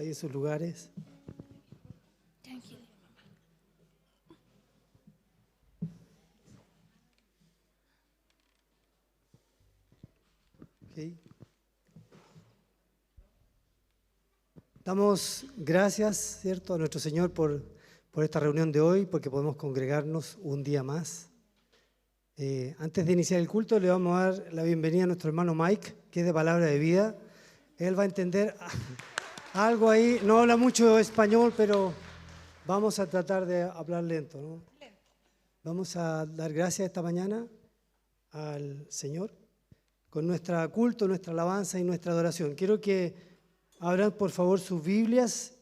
ahí en sus lugares. Tranquilo. Okay. Damos gracias, ¿cierto?, a nuestro Señor por esta reunión de hoy, porque podemos congregarnos un día más. Antes de iniciar el culto, le vamos a dar la bienvenida a nuestro hermano Mike, que es de Palabra de Vida. Él va a entender algo ahí, no habla mucho español, pero vamos a tratar de hablar lento, ¿no? Vamos a dar gracias esta mañana al Señor con nuestro culto, nuestra alabanza y nuestra adoración. Quiero que abran por favor sus Biblias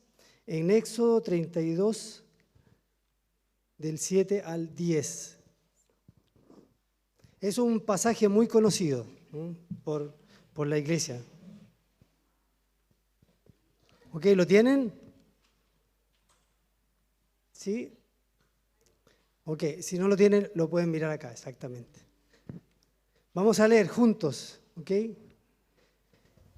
en Éxodo 32, del 7 al 10. Es un pasaje muy conocido, ¿no?, por la iglesia. ¿Ok? ¿Lo tienen? ¿Sí? Ok, si no lo tienen, lo pueden mirar acá, exactamente. Vamos a leer juntos, ¿ok?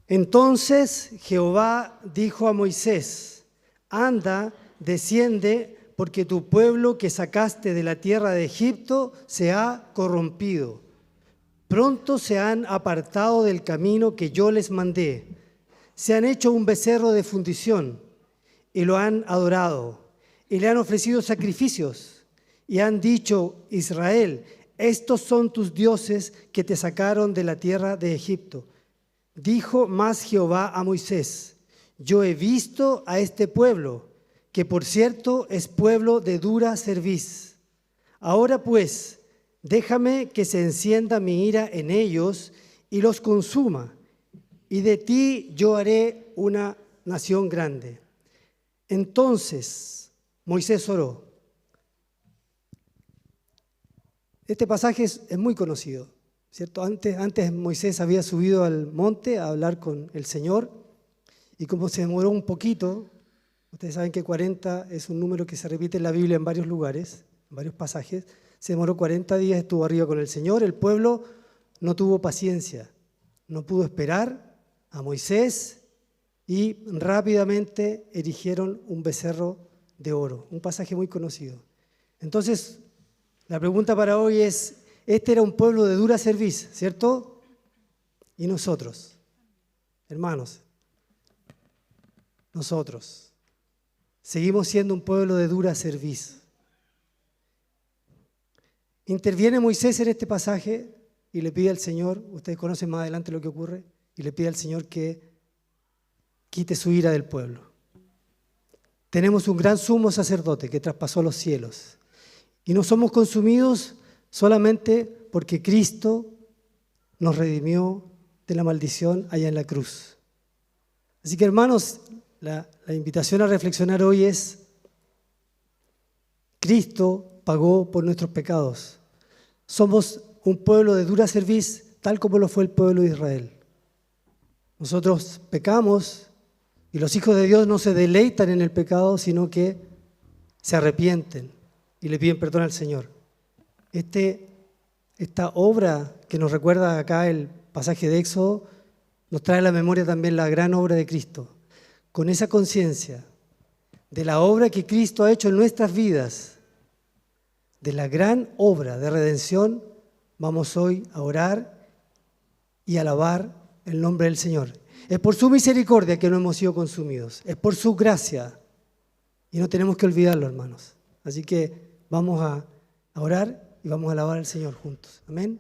Entonces Jehová dijo a Moisés: anda, desciende, porque tu pueblo que sacaste de la tierra de Egipto se ha corrompido. Pronto se han apartado del camino que yo les mandé. Se han hecho un becerro de fundición y lo han adorado, y le han ofrecido sacrificios, y han dicho: Israel, estos son tus dioses que te sacaron de la tierra de Egipto. Dijo más Jehová a Moisés: yo he visto a este pueblo, que por cierto es pueblo de dura cerviz. Ahora pues, déjame que se encienda mi ira en ellos y los consuma, y de ti yo haré una nación grande. Entonces Moisés oró. Este pasaje es muy conocido, ¿cierto? Antes Moisés había subido al monte a hablar con el Señor, y como se demoró un poquito, ustedes saben que 40 es un número que se repite en la Biblia en varios lugares, en varios pasajes. Se demoró 40 días, estuvo arriba con el Señor. El pueblo no tuvo paciencia, no pudo esperar a Moisés y rápidamente erigieron un becerro de oro. Un pasaje muy conocido. Entonces, la pregunta para hoy es: este era un pueblo de dura cerviz, ¿cierto? Y nosotros, hermanos, nosotros seguimos siendo un pueblo de dura cerviz. Interviene Moisés en este pasaje y le pide al Señor, ustedes conocen más adelante lo que ocurre, y le pide al Señor que quite su ira del pueblo. Tenemos un gran sumo sacerdote que traspasó los cielos, y no somos consumidos solamente porque Cristo nos redimió de la maldición allá en la cruz. Así que, hermanos, la invitación a reflexionar hoy es: Cristo pagó por nuestros pecados. Somos un pueblo de dura cerviz, tal como lo fue el pueblo de Israel. Nosotros pecamos y los hijos de Dios no se deleitan en el pecado, sino que se arrepienten y le piden perdón al Señor. Esta obra que nos recuerda acá el pasaje de Éxodo nos trae a la memoria también la gran obra de Cristo. Con esa conciencia de la obra que Cristo ha hecho en nuestras vidas, de la gran obra de redención, vamos hoy a orar y alabar el nombre del Señor. Es por su misericordia que no hemos sido consumidos, es por su gracia, y no tenemos que olvidarlo, hermanos. Así que vamos a orar y vamos a alabar al Señor juntos. Amén.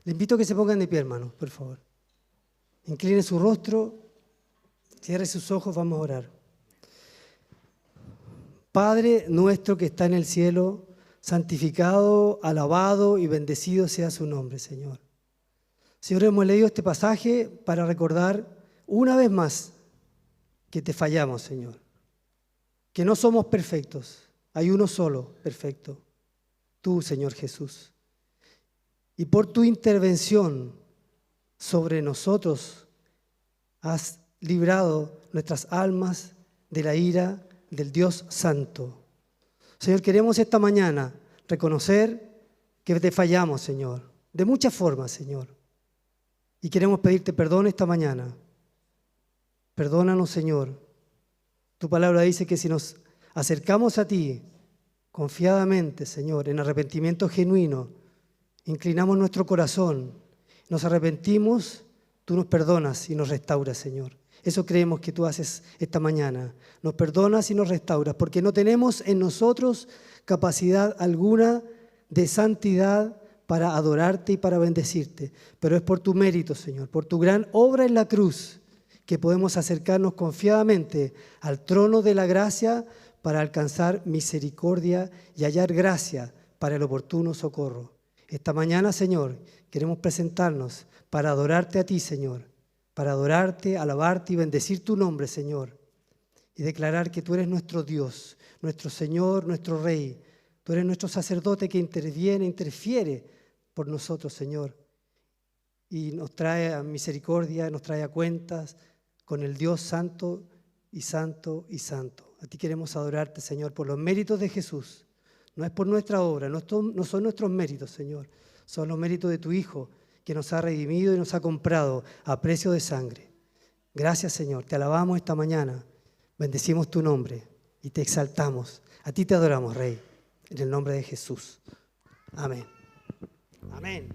Les invito a que se pongan de pie, hermanos, por favor. Incline su rostro, cierre sus ojos, vamos a orar. Padre nuestro que está en el cielo, santificado, alabado y bendecido sea su nombre, Señor. Señor, hemos leído este pasaje para recordar una vez más que te fallamos, Señor. Que no somos perfectos, hay uno solo perfecto, tú, Señor Jesús. Y por tu intervención sobre nosotros has librado nuestras almas de la ira del Dios Santo. Señor, queremos esta mañana reconocer que te fallamos, Señor, de muchas formas, Señor. Y queremos pedirte perdón esta mañana. Perdónanos, Señor, Tu palabra dice que si nos acercamos a ti confiadamente, Señor, en arrepentimiento genuino, inclinamos nuestro corazón, nos arrepentimos, tú nos perdonas y nos restauras, Señor. Eso creemos que tú haces esta mañana. Nos perdonas y nos restauras, porque no tenemos en nosotros capacidad alguna de santidad para adorarte y para bendecirte. Pero es por tu mérito, Señor, por tu gran obra en la cruz, que podemos acercarnos confiadamente al trono de la gracia para alcanzar misericordia y hallar gracia para el oportuno socorro. Esta mañana, Señor, queremos presentarnos para adorarte a ti, Señor, para adorarte, alabarte y bendecir tu nombre, Señor, y declarar que tú eres nuestro Dios, nuestro Señor, nuestro Rey. Tú eres nuestro sacerdote que interfiere por nosotros, Señor, y nos trae a misericordia, nos trae a cuentas con el Dios santo y santo y santo. A ti queremos adorarte, Señor, por los méritos de Jesús. No es por nuestra obra, no son nuestros méritos, Señor. Son los méritos de tu Hijo, que nos ha redimido y nos ha comprado a precio de sangre. Gracias, Señor. Te alabamos esta mañana. Bendecimos tu nombre y te exaltamos. A ti te adoramos, Rey. En el nombre de Jesús. Amén. Amén.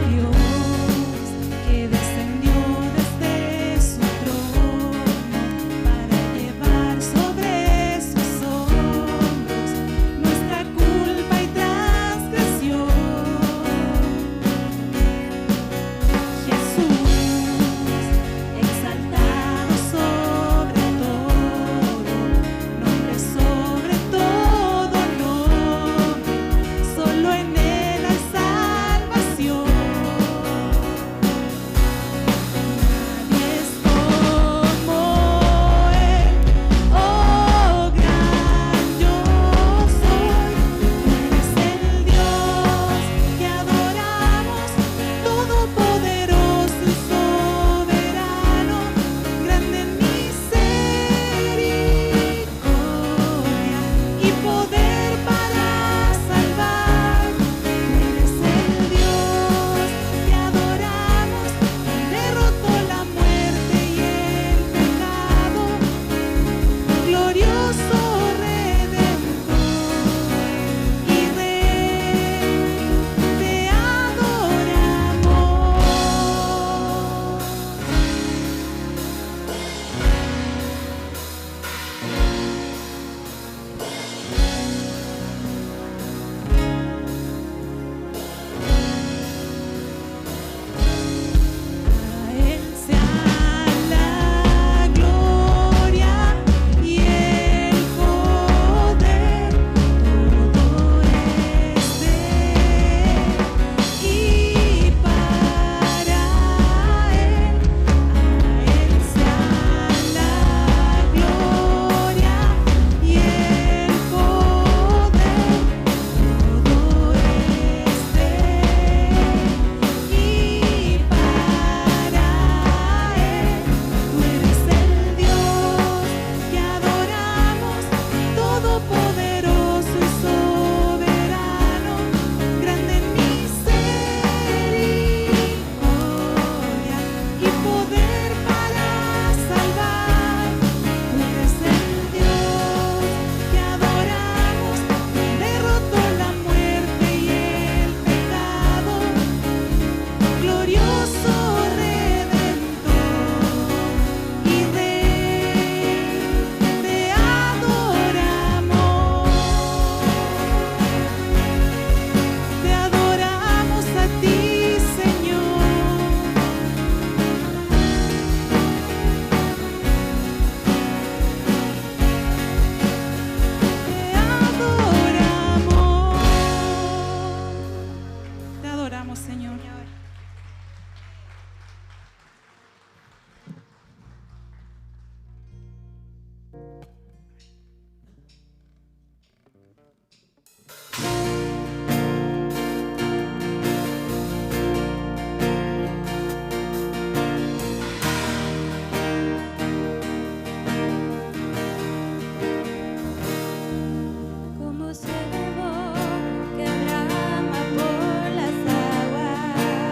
Dios que descendió adoramos, Señor. Como siervo que brama por las aguas,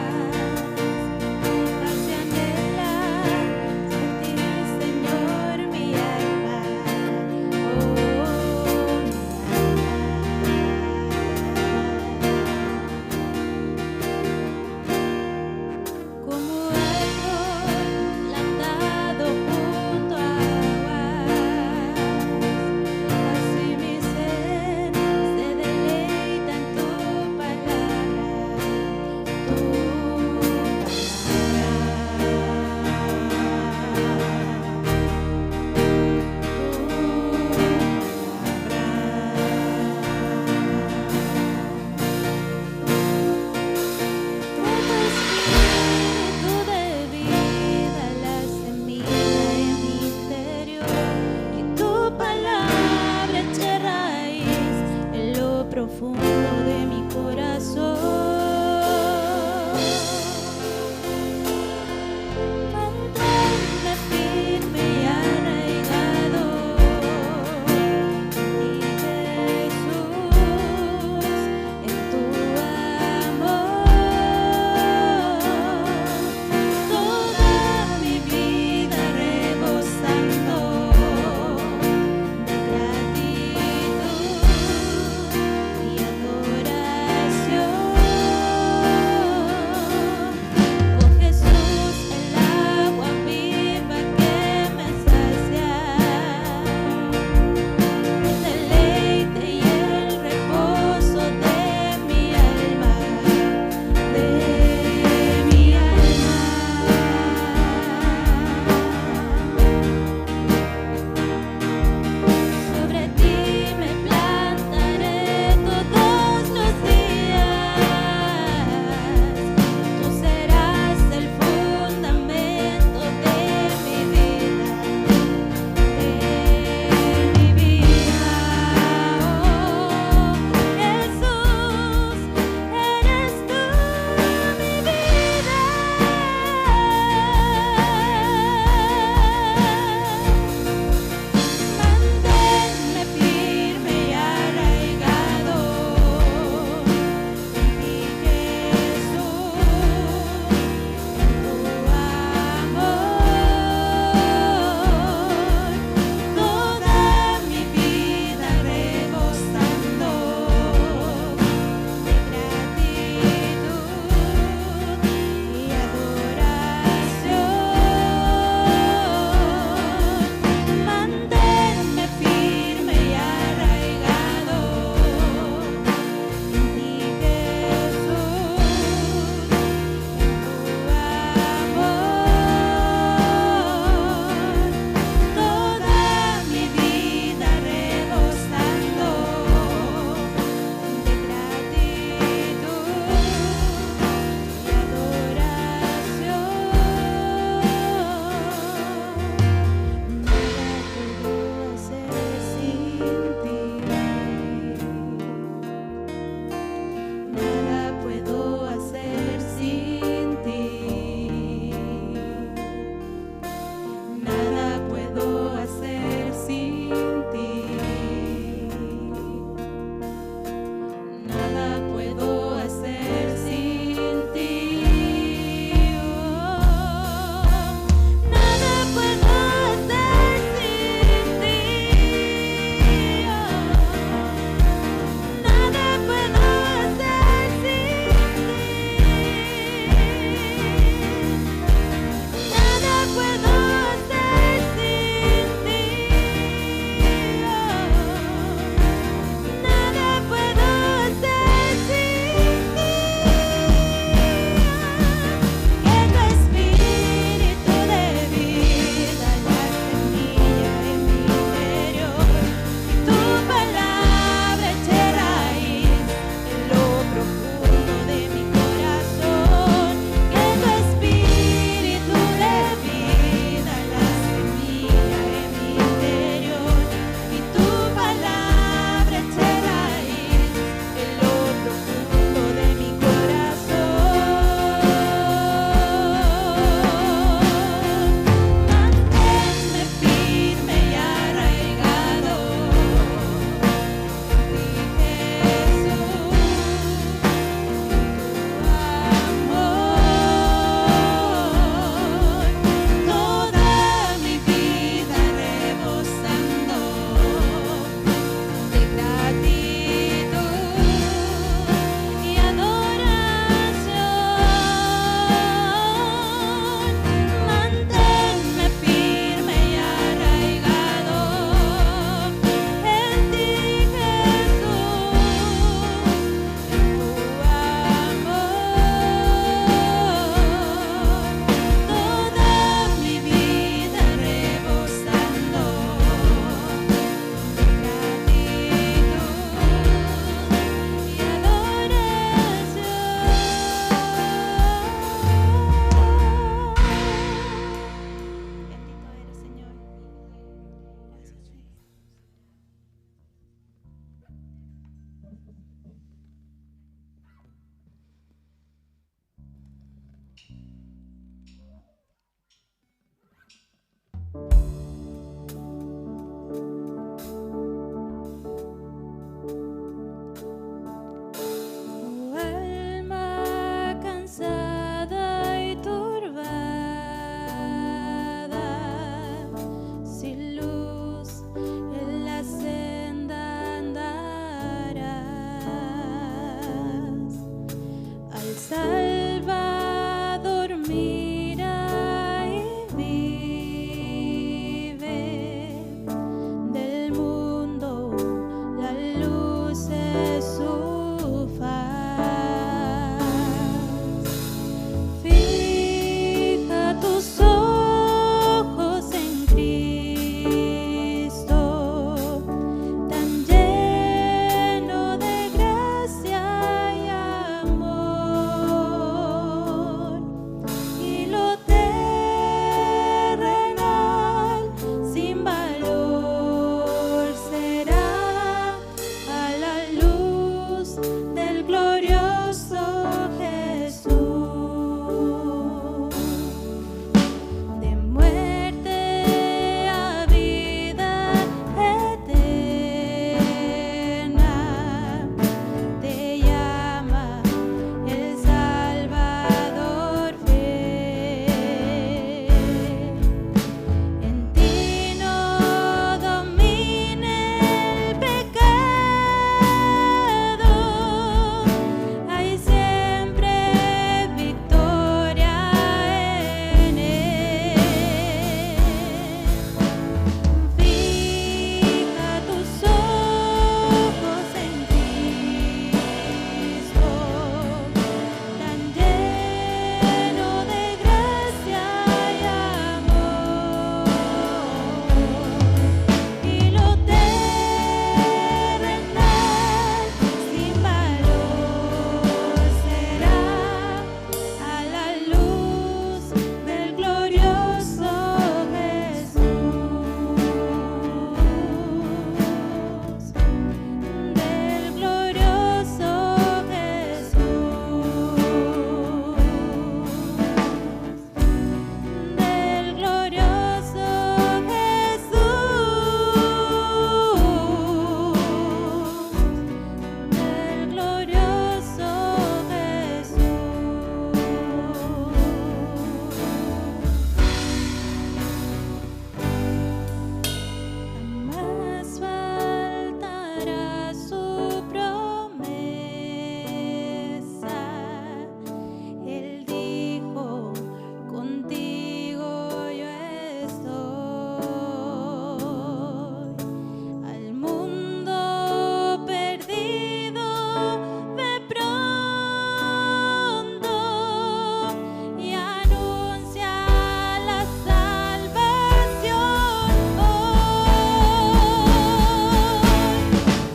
Salvador mira y vive, del mundo la luz es su faz. Fija tus ojos en Cristo, tan lleno de gracia y amor, y lo terrenal sin valor será a la luz del glorioso Jesús. De muerte a vida eterna te llama el Salvador fiel. En ti no domine el pecado, hay siempre victoria en él. Fija tus ojos en Cristo, tan lleno de gracia y amor, y lo terrenal sin valor será a la luz del glorioso Jesús, del glorioso Jesús, del glorioso Jesús, del glorioso Jamás faltará su promesa. Él dijo, contigo yo estoy. Al mundo perdido ve pronto y anuncia la salvación hoy.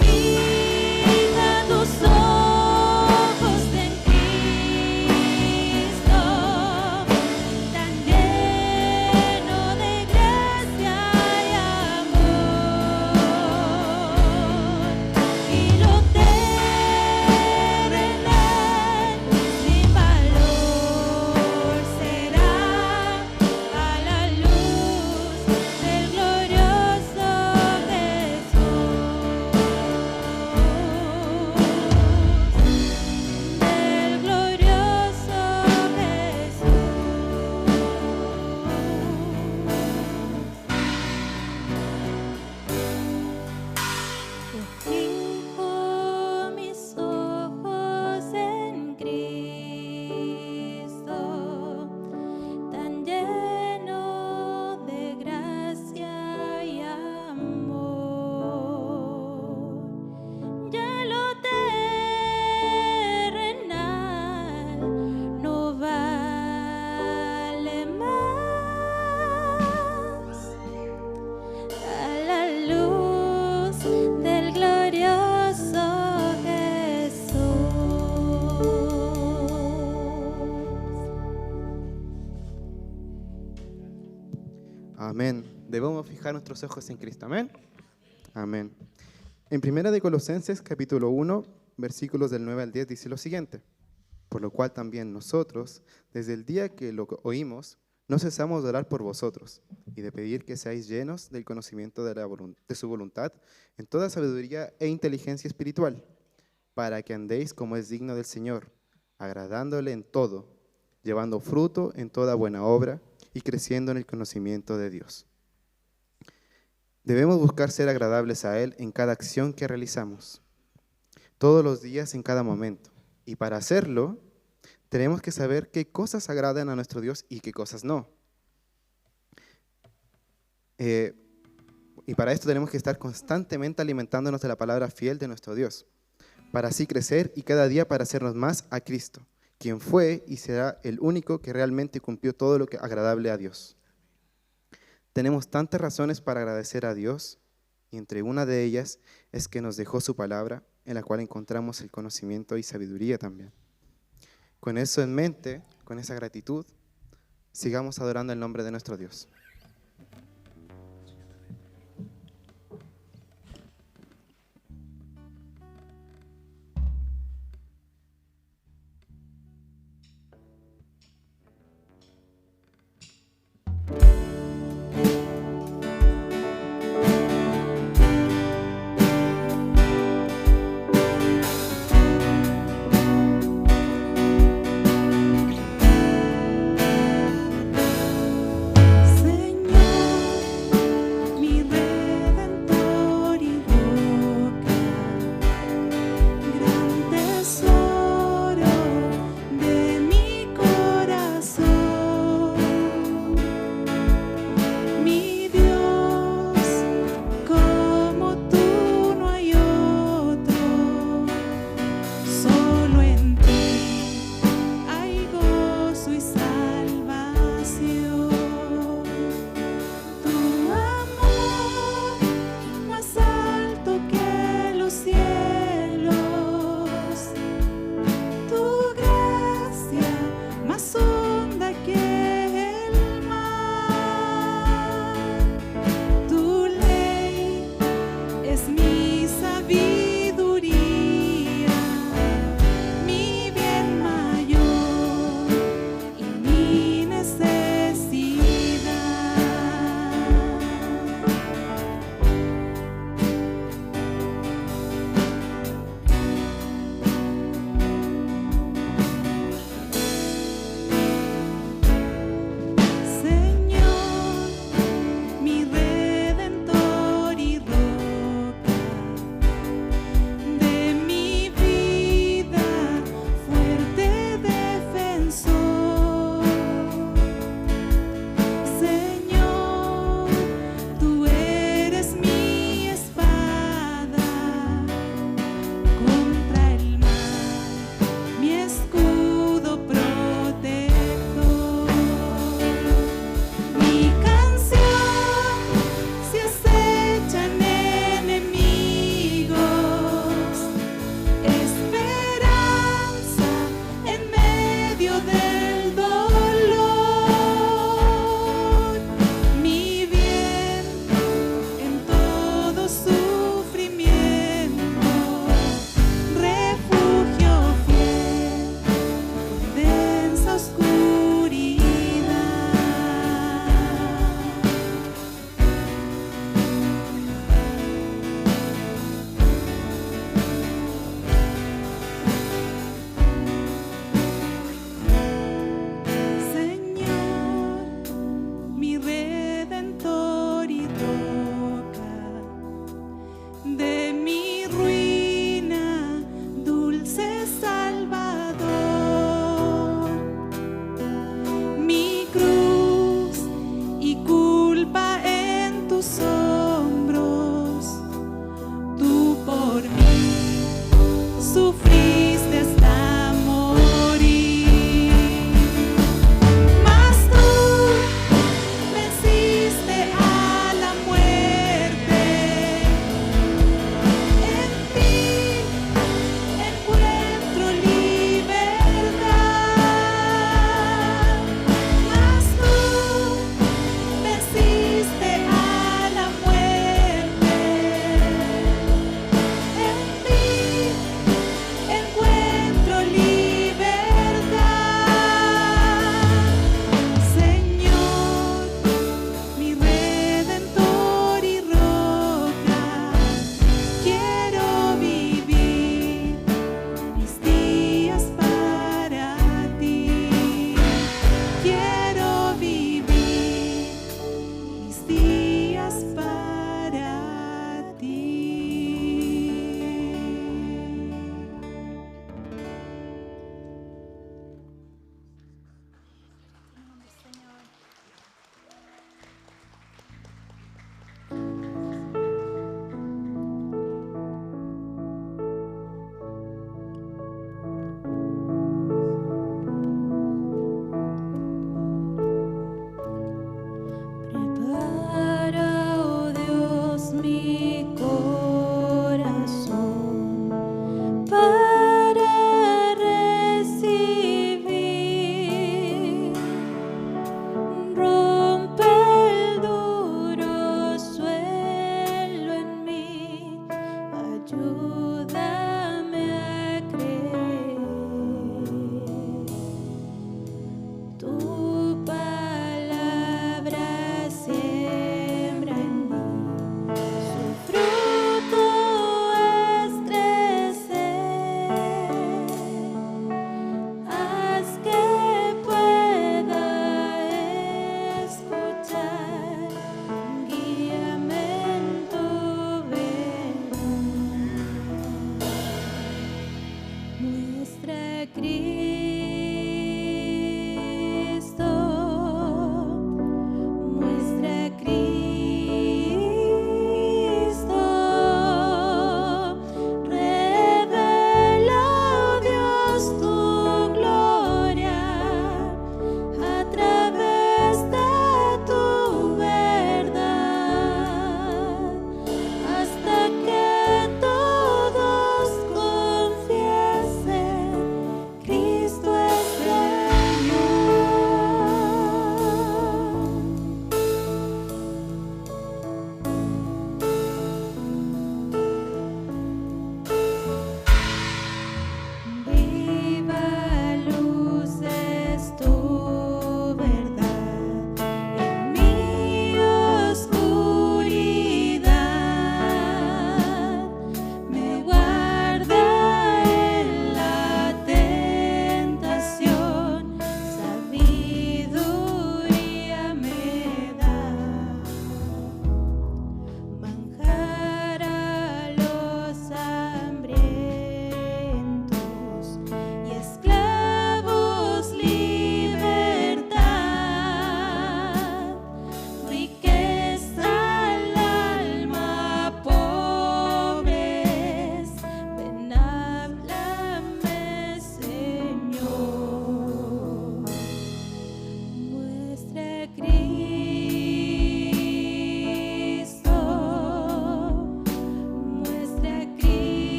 Fija tus ojos en Cristo, tan lleno de gracia y amor, y lo terrenal sin valor será a la luz del glorioso Jesús, del glorioso Jesús. Fijo mis ojos en Cristo, tan lleno de gracia y amor, ya lo terrenal no vale más a la luz del glorioso Jesús. Amén. Debemos fijar nuestros ojos en Cristo. Amén. Amén. En 1 de Colosenses, capítulo 1, versículos del 9 al 10, dice lo siguiente: por lo cual también nosotros, desde el día que lo oímos, no cesamos de orar por vosotros y de pedir que seáis llenos del conocimiento de su voluntad en toda sabiduría e inteligencia espiritual, para que andéis como es digno del Señor, agradándole en todo, llevando fruto en toda buena obra y creciendo en el conocimiento de Dios. Debemos buscar ser agradables a Él en cada acción que realizamos, todos los días, en cada momento. Y para hacerlo, tenemos que saber qué cosas agradan a nuestro Dios y qué cosas no. Y para esto tenemos que estar constantemente alimentándonos de la palabra fiel de nuestro Dios, para así crecer y cada día para hacernos más a Cristo, quien fue y será el único que realmente cumplió todo lo que agradable a Dios. Tenemos tantas razones para agradecer a Dios, y entre una de ellas es que nos dejó su palabra, en la cual encontramos el conocimiento y sabiduría también. Con eso en mente, con esa gratitud, sigamos adorando el nombre de nuestro Dios.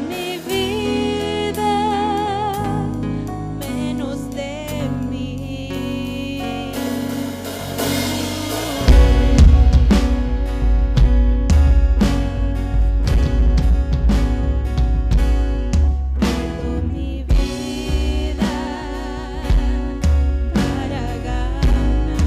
Mi vida para ganar.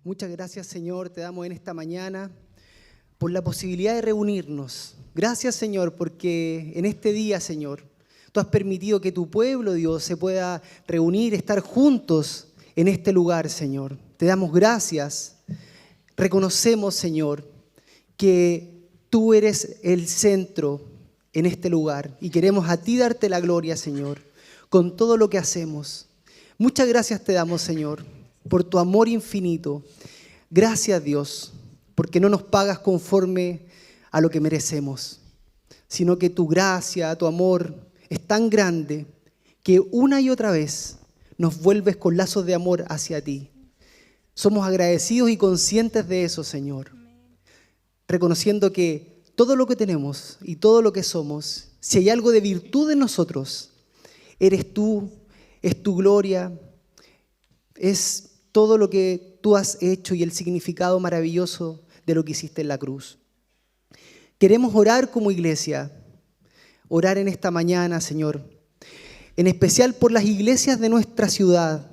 Muchas gracias, Señor, te damos en esta mañana por la posibilidad de reunirnos. Gracias, Señor, porque en este día, Señor, tú has permitido que tu pueblo, Dios, se pueda reunir, estar juntos en este lugar, Señor. Te damos gracias. Reconocemos, Señor, que tú eres el centro en este lugar y queremos a ti darte la gloria, Señor, con todo lo que hacemos. Muchas gracias te damos, Señor, por tu amor infinito. Gracias, Dios, porque no nos pagas conforme a lo que merecemos, sino que tu gracia, tu amor es tan grande que una y otra vez nos vuelves con lazos de amor hacia ti. Somos agradecidos y conscientes de eso, Señor, reconociendo que todo lo que tenemos y todo lo que somos, si hay algo de virtud en nosotros, eres tú, es tu gloria, es todo lo que tú has hecho y el significado maravilloso de lo que hiciste en la cruz. Queremos orar como iglesia, orar en esta mañana, Señor, en especial por las iglesias de nuestra ciudad,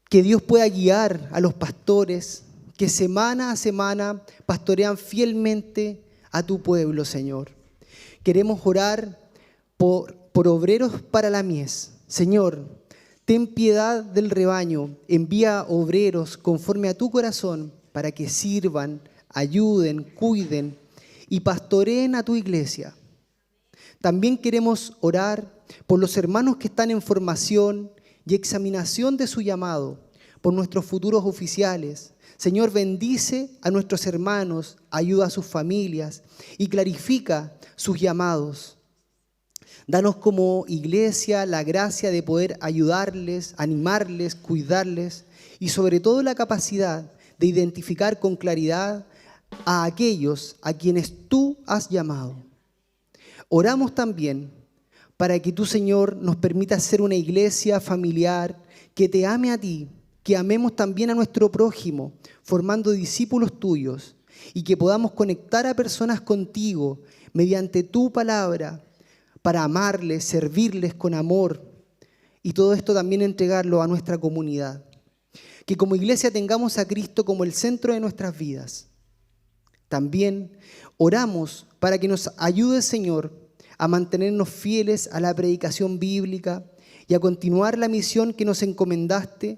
que Dios pueda guiar a los pastores que semana a semana pastorean fielmente a tu pueblo, Señor. Queremos orar por obreros para la mies. Señor, ten piedad del rebaño, envía obreros conforme a tu corazón para que sirvan, ayuden, cuiden y pastoreen a tu iglesia. También queremos orar por los hermanos que están en formación y examinación de su llamado, por nuestros futuros oficiales. Señor, bendice a nuestros hermanos, ayuda a sus familias y clarifica sus llamados. Danos como iglesia la gracia de poder ayudarles, animarles, cuidarles y sobre todo la capacidad de identificar con claridad a aquellos a quienes tú has llamado. Oramos también para que tú, Señor, nos permitas ser una iglesia familiar que te ame a ti, que amemos también a nuestro prójimo, formando discípulos tuyos y que podamos conectar a personas contigo mediante tu palabra, para amarles, servirles con amor y todo esto también entregarlo a nuestra comunidad. Que como iglesia tengamos a Cristo como el centro de nuestras vidas. También oramos para que nos ayude, Señor, a mantenernos fieles a la predicación bíblica y a continuar la misión que nos encomendaste,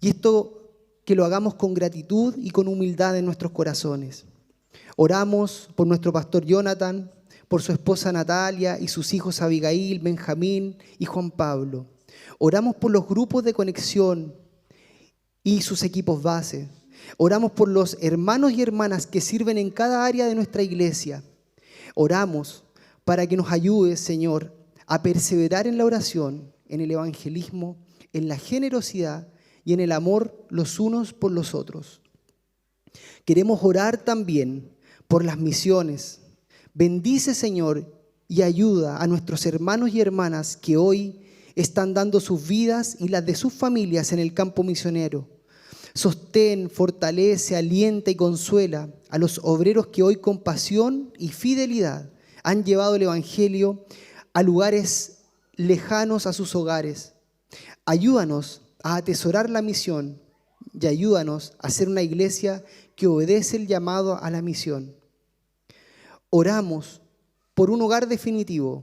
y esto que lo hagamos con gratitud y con humildad en nuestros corazones. Oramos por nuestro pastor Jonathan, por su esposa Natalia y sus hijos Abigail, Benjamín y Juan Pablo. Oramos por los grupos de conexión y sus equipos base. Oramos por los hermanos y hermanas que sirven en cada área de nuestra iglesia. Oramos para que nos ayudes, Señor, a perseverar en la oración, en el evangelismo, en la generosidad y en el amor los unos por los otros. Queremos orar también por las misiones. Bendice, Señor, y ayuda a nuestros hermanos y hermanas que hoy están dando sus vidas y las de sus familias en el campo misionero. Sostén, fortalece, alienta y consuela a los obreros que hoy con pasión y fidelidad han llevado el evangelio a lugares lejanos a sus hogares. Ayúdanos a atesorar la misión y ayúdanos a ser una iglesia que obedece el llamado a la misión. Oramos por un hogar definitivo.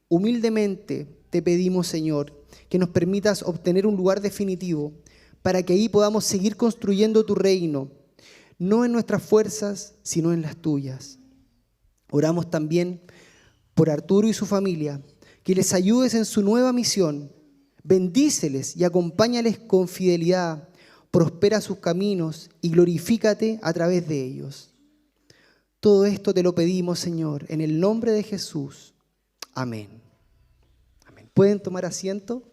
Humildemente te pedimos, Señor, que nos permitas obtener un lugar definitivo para que ahí podamos seguir construyendo tu reino, no en nuestras fuerzas, sino en las tuyas. Oramos también por Arturo y su familia, que les ayudes en su nueva misión. Bendíceles y acompáñales con fidelidad, prospera sus caminos y glorifícate a través de ellos. Todo esto te lo pedimos, Señor, en el nombre de Jesús. Amén. Amén. ¿Pueden tomar asiento?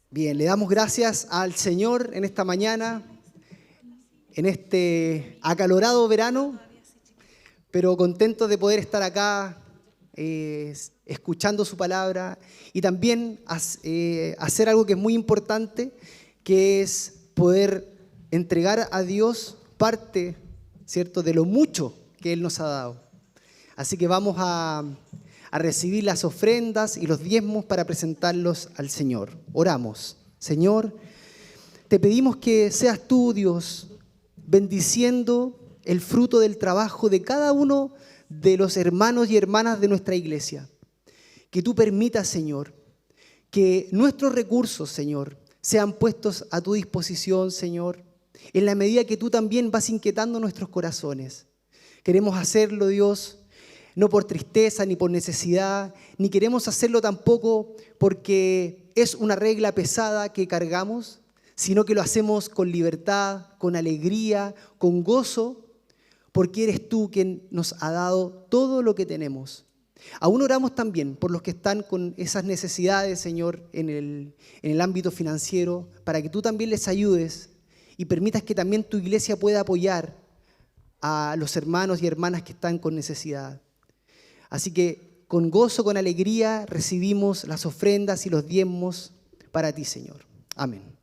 Bien, le damos gracias al Señor en esta mañana, en este acalorado verano, pero contentos de poder estar acá escuchando su palabra y también hacer algo que es muy importante, que es poder entregar a Dios parte, ¿cierto?, de lo mucho que Él nos ha dado. Así que vamos a a recibir las ofrendas y los diezmos para presentarlos al Señor. Oramos. Señor, te pedimos que seas tú, Dios, bendiciendo el fruto del trabajo de cada uno de los hermanos y hermanas de nuestra iglesia. Que tú permitas, Señor, que nuestros recursos, Señor, sean puestos a tu disposición, Señor, en la medida que tú también vas inquietando nuestros corazones. Queremos hacerlo, Dios, no por tristeza ni por necesidad, ni queremos hacerlo tampoco porque es una regla pesada que cargamos, sino que lo hacemos con libertad, con alegría, con gozo, porque eres tú quien nos ha dado todo lo que tenemos. Aún oramos también por los que están con esas necesidades, Señor, en el ámbito financiero, para que tú también les ayudes y permitas que también tu iglesia pueda apoyar a los hermanos y hermanas que están con necesidad. Así que con gozo, con alegría, recibimos las ofrendas y los diezmos para ti, Señor. Amén.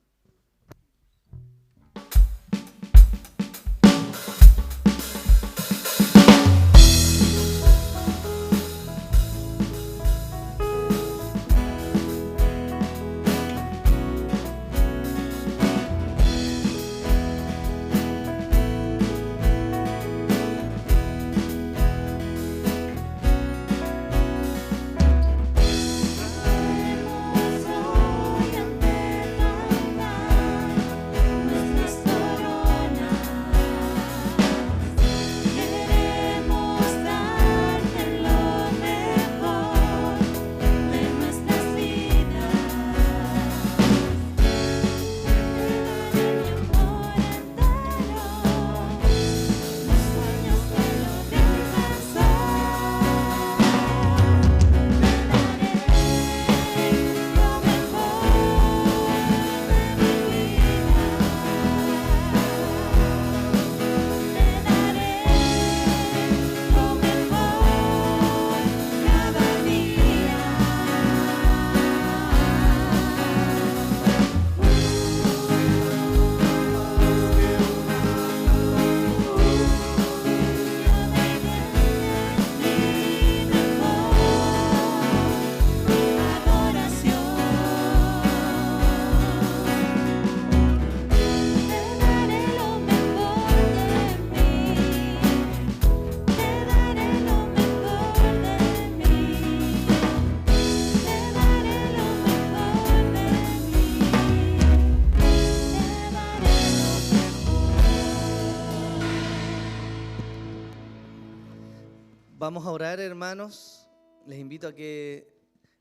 Vamos a orar, hermanos. Les invito a que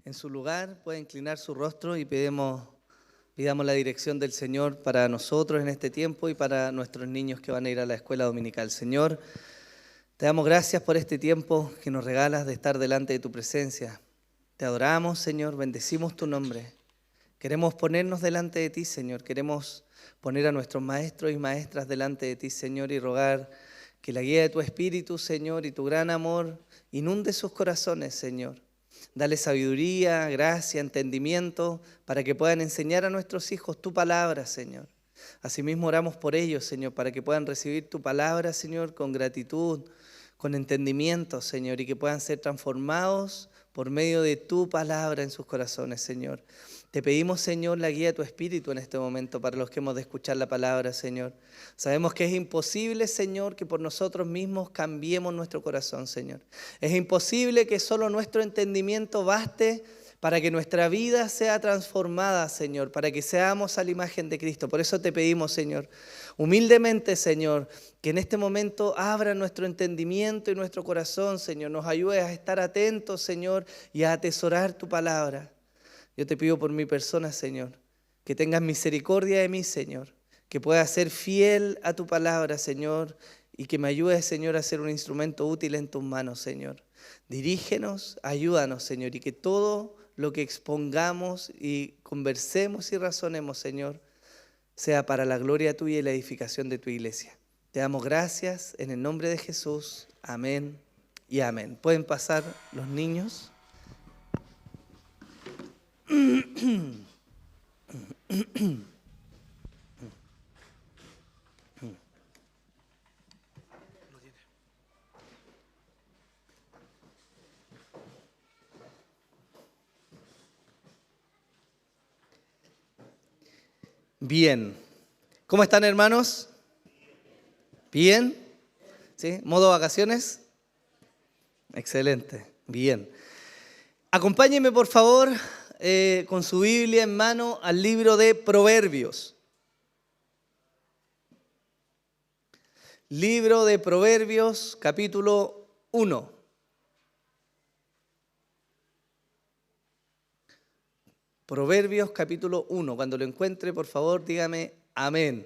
en su lugar pueda inclinar su rostro y pidamos la dirección del Señor para nosotros en este tiempo y para nuestros niños que van a ir a la escuela dominical. Señor, te damos gracias por este tiempo que nos regalas de estar delante de tu presencia. Te adoramos, Señor, bendecimos tu nombre. Queremos ponernos delante de ti, Señor. Queremos poner a nuestros maestros y maestras delante de ti, Señor, y rogar que la guía de tu Espíritu, Señor, y tu gran amor inunde sus corazones, Señor. Dale sabiduría, gracia, entendimiento, para que puedan enseñar a nuestros hijos tu palabra, Señor. Asimismo oramos por ellos, Señor, para que puedan recibir tu palabra, Señor, con gratitud, con entendimiento, Señor, y que puedan ser transformados por medio de tu palabra en sus corazones, Señor. Te pedimos, Señor, la guía de tu Espíritu en este momento para los que hemos de escuchar la palabra, Señor. Sabemos que es imposible, Señor, que por nosotros mismos cambiemos nuestro corazón, Señor. Es imposible que solo nuestro entendimiento baste para que nuestra vida sea transformada, Señor, para que seamos a la imagen de Cristo. Por eso te pedimos, Señor, humildemente, Señor, que en este momento abra nuestro entendimiento y nuestro corazón, Señor. Nos ayudes a estar atentos, Señor, y a atesorar tu palabra. Yo te pido por mi persona, Señor, que tengas misericordia de mí, Señor, que pueda ser fiel a tu palabra, Señor, y que me ayudes, Señor, a ser un instrumento útil en tus manos, Señor. Dirígenos, ayúdanos, Señor, y que todo lo que expongamos y conversemos y razonemos, Señor, sea para la gloria tuya y la edificación de tu iglesia. Te damos gracias en el nombre de Jesús. Amén y amén. ¿Pueden pasar los niños? Bien. ¿Cómo están, hermanos? ¿Bien? ¿Sí? ¿Modo vacaciones? Excelente. Bien. Acompáñenme, por favor, con su Biblia en mano al libro de Proverbios. Libro de Proverbios, capítulo 1. Proverbios, capítulo 1. Cuando lo encuentre, por favor, dígame amén.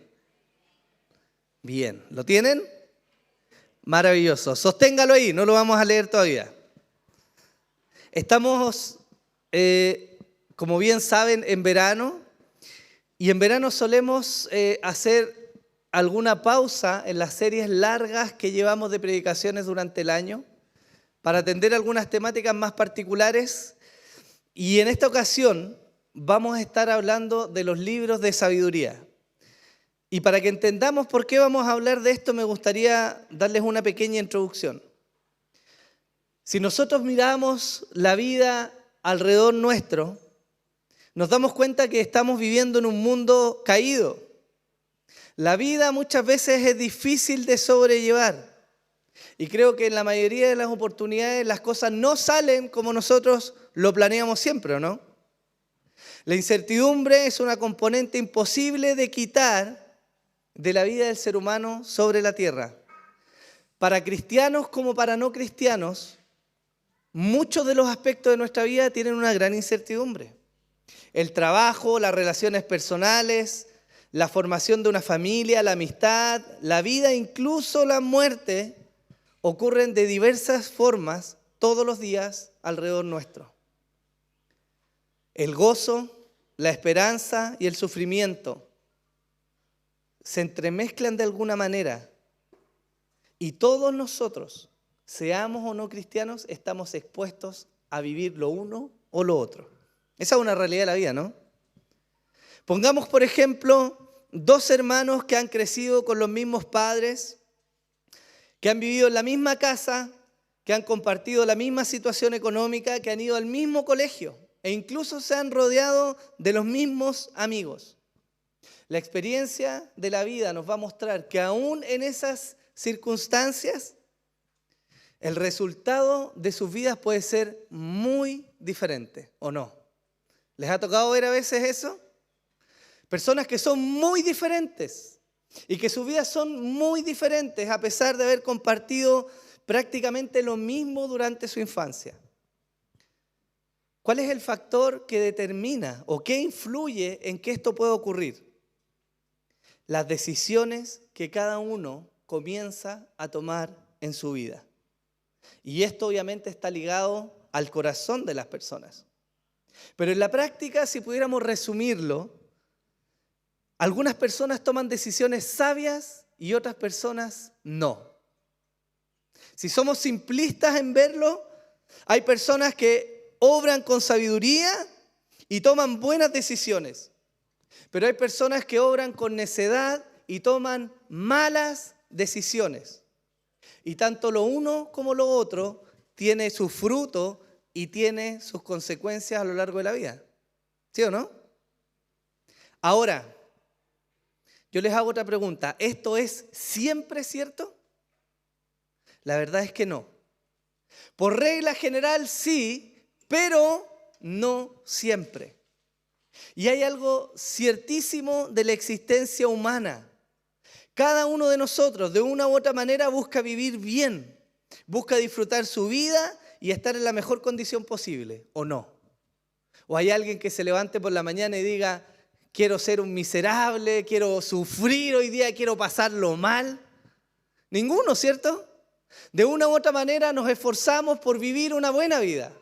Bien. ¿Lo tienen? Maravilloso. Sosténgalo ahí, no lo vamos a leer todavía. Estamos, como bien saben, en verano. Y en verano solemos hacer alguna pausa en las series largas que llevamos de predicaciones durante el año para atender algunas temáticas más particulares. Y en esta ocasión vamos a estar hablando de los libros de sabiduría. Y para que entendamos por qué vamos a hablar de esto, me gustaría darles una pequeña introducción. Si nosotros miramos la vida alrededor nuestro, nos damos cuenta que estamos viviendo en un mundo caído. La vida muchas veces es difícil de sobrellevar. Y creo que en la mayoría de las oportunidades las cosas no salen como nosotros lo planeamos siempre, ¿o no? La incertidumbre es una componente imposible de quitar de la vida del ser humano sobre la tierra. Para cristianos como para no cristianos, muchos de los aspectos de nuestra vida tienen una gran incertidumbre. El trabajo, las relaciones personales, la formación de una familia, la amistad, la vida, incluso la muerte, ocurren de diversas formas todos los días alrededor nuestro. El gozo, la esperanza y el sufrimiento se entremezclan de alguna manera y todos nosotros, seamos o no cristianos, estamos expuestos a vivir lo uno o lo otro. Esa es una realidad de la vida, ¿no? Pongamos, por ejemplo, dos hermanos que han crecido con los mismos padres, que han vivido en la misma casa, que han compartido la misma situación económica, que han ido al mismo colegio e incluso se han rodeado de los mismos amigos. La experiencia de la vida nos va a mostrar que aún en esas circunstancias, el resultado de sus vidas puede ser muy diferente, ¿o no? ¿Les ha tocado ver a veces eso? Personas que son muy diferentes y que sus vidas son muy diferentes a pesar de haber compartido prácticamente lo mismo durante su infancia. ¿Cuál es el factor que determina o qué influye en que esto pueda ocurrir? Las decisiones que cada uno comienza a tomar en su vida. Y esto obviamente está ligado al corazón de las personas. Pero en la práctica, si pudiéramos resumirlo, algunas personas toman decisiones sabias y otras personas no. Si somos simplistas en verlo, hay personas que obran con sabiduría y toman buenas decisiones. Pero hay personas que obran con necedad y toman malas decisiones. Y tanto lo uno como lo otro tiene su fruto y tiene sus consecuencias a lo largo de la vida. ¿Sí o no? Ahora, yo les hago otra pregunta. ¿Esto es siempre cierto? La verdad es que no. Por regla general sí, pero no siempre. Y hay algo ciertísimo de la existencia humana. Cada uno de nosotros, de una u otra manera, busca vivir bien, busca disfrutar su vida y estar en la mejor condición posible, ¿o no? O hay alguien que se levante por la mañana y diga, quiero ser un miserable, quiero sufrir hoy día, quiero pasarlo mal. Ninguno, ¿cierto? De una u otra manera nos esforzamos por vivir una buena vida.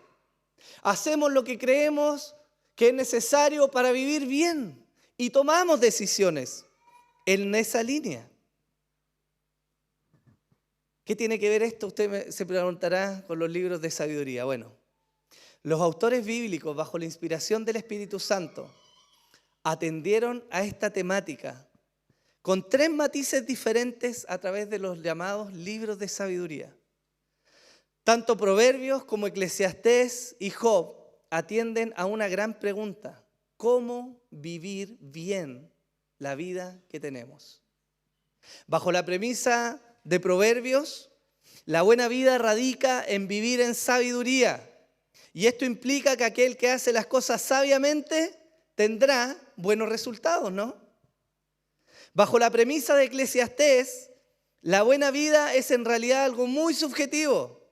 Hacemos lo que creemos que es necesario para vivir bien y tomamos decisiones en esa línea. ¿Qué tiene que ver esto? Usted se preguntará con los libros de sabiduría. Bueno, los autores bíblicos, bajo la inspiración del Espíritu Santo, atendieron a esta temática con 3 matices diferentes a través de los llamados libros de sabiduría. Tanto Proverbios como Eclesiastés y Job atienden a una gran pregunta: ¿cómo vivir bien la vida que tenemos. Bajo la premisa de Proverbios, la buena vida radica en vivir en sabiduría. Y esto implica que aquel que hace las cosas sabiamente tendrá buenos resultados, ¿no? Bajo la premisa de Eclesiastés, la buena vida es en realidad algo muy subjetivo,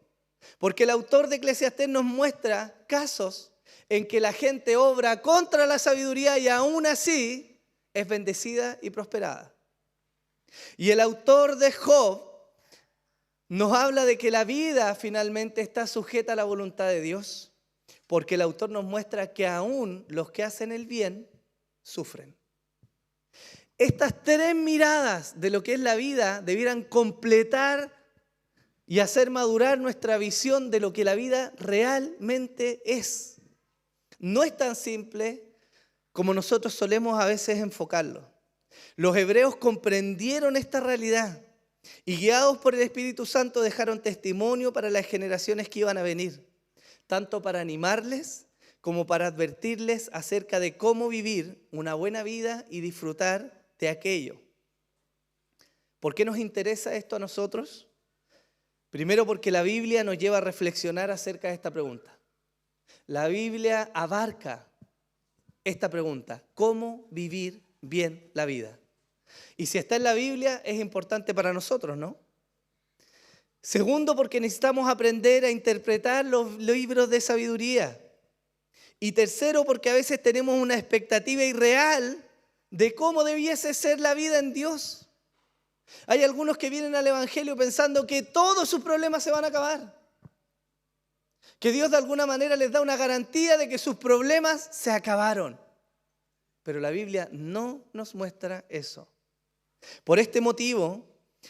porque el autor de Eclesiastés nos muestra casos en que la gente obra contra la sabiduría y aún así es bendecida y prosperada. Y el autor de Job nos habla de que la vida finalmente está sujeta a la voluntad de Dios, porque el autor nos muestra que aún los que hacen el bien sufren. Estas tres miradas de lo que es la vida debieran completar y hacer madurar nuestra visión de lo que la vida realmente es. No es tan simple como nosotros solemos a veces enfocarlo. Los hebreos comprendieron esta realidad y guiados por el Espíritu Santo dejaron testimonio para las generaciones que iban a venir, tanto para animarles como para advertirles acerca de cómo vivir una buena vida y disfrutar de aquello. ¿Por qué nos interesa esto a nosotros? Primero, porque la Biblia nos lleva a reflexionar acerca de esta pregunta. La Biblia abarca esta pregunta: ¿cómo vivir bien la vida? Y si está en la Biblia, es importante para nosotros, ¿no? Segundo, porque necesitamos aprender a interpretar los libros de sabiduría. Y tercero, porque a veces tenemos una expectativa irreal de cómo debiese ser la vida en Dios. Hay algunos que vienen al Evangelio pensando que todos sus problemas se van a acabar, que Dios de alguna manera les da una garantía de que sus problemas se acabaron. Pero la Biblia no nos muestra eso. Por este motivo,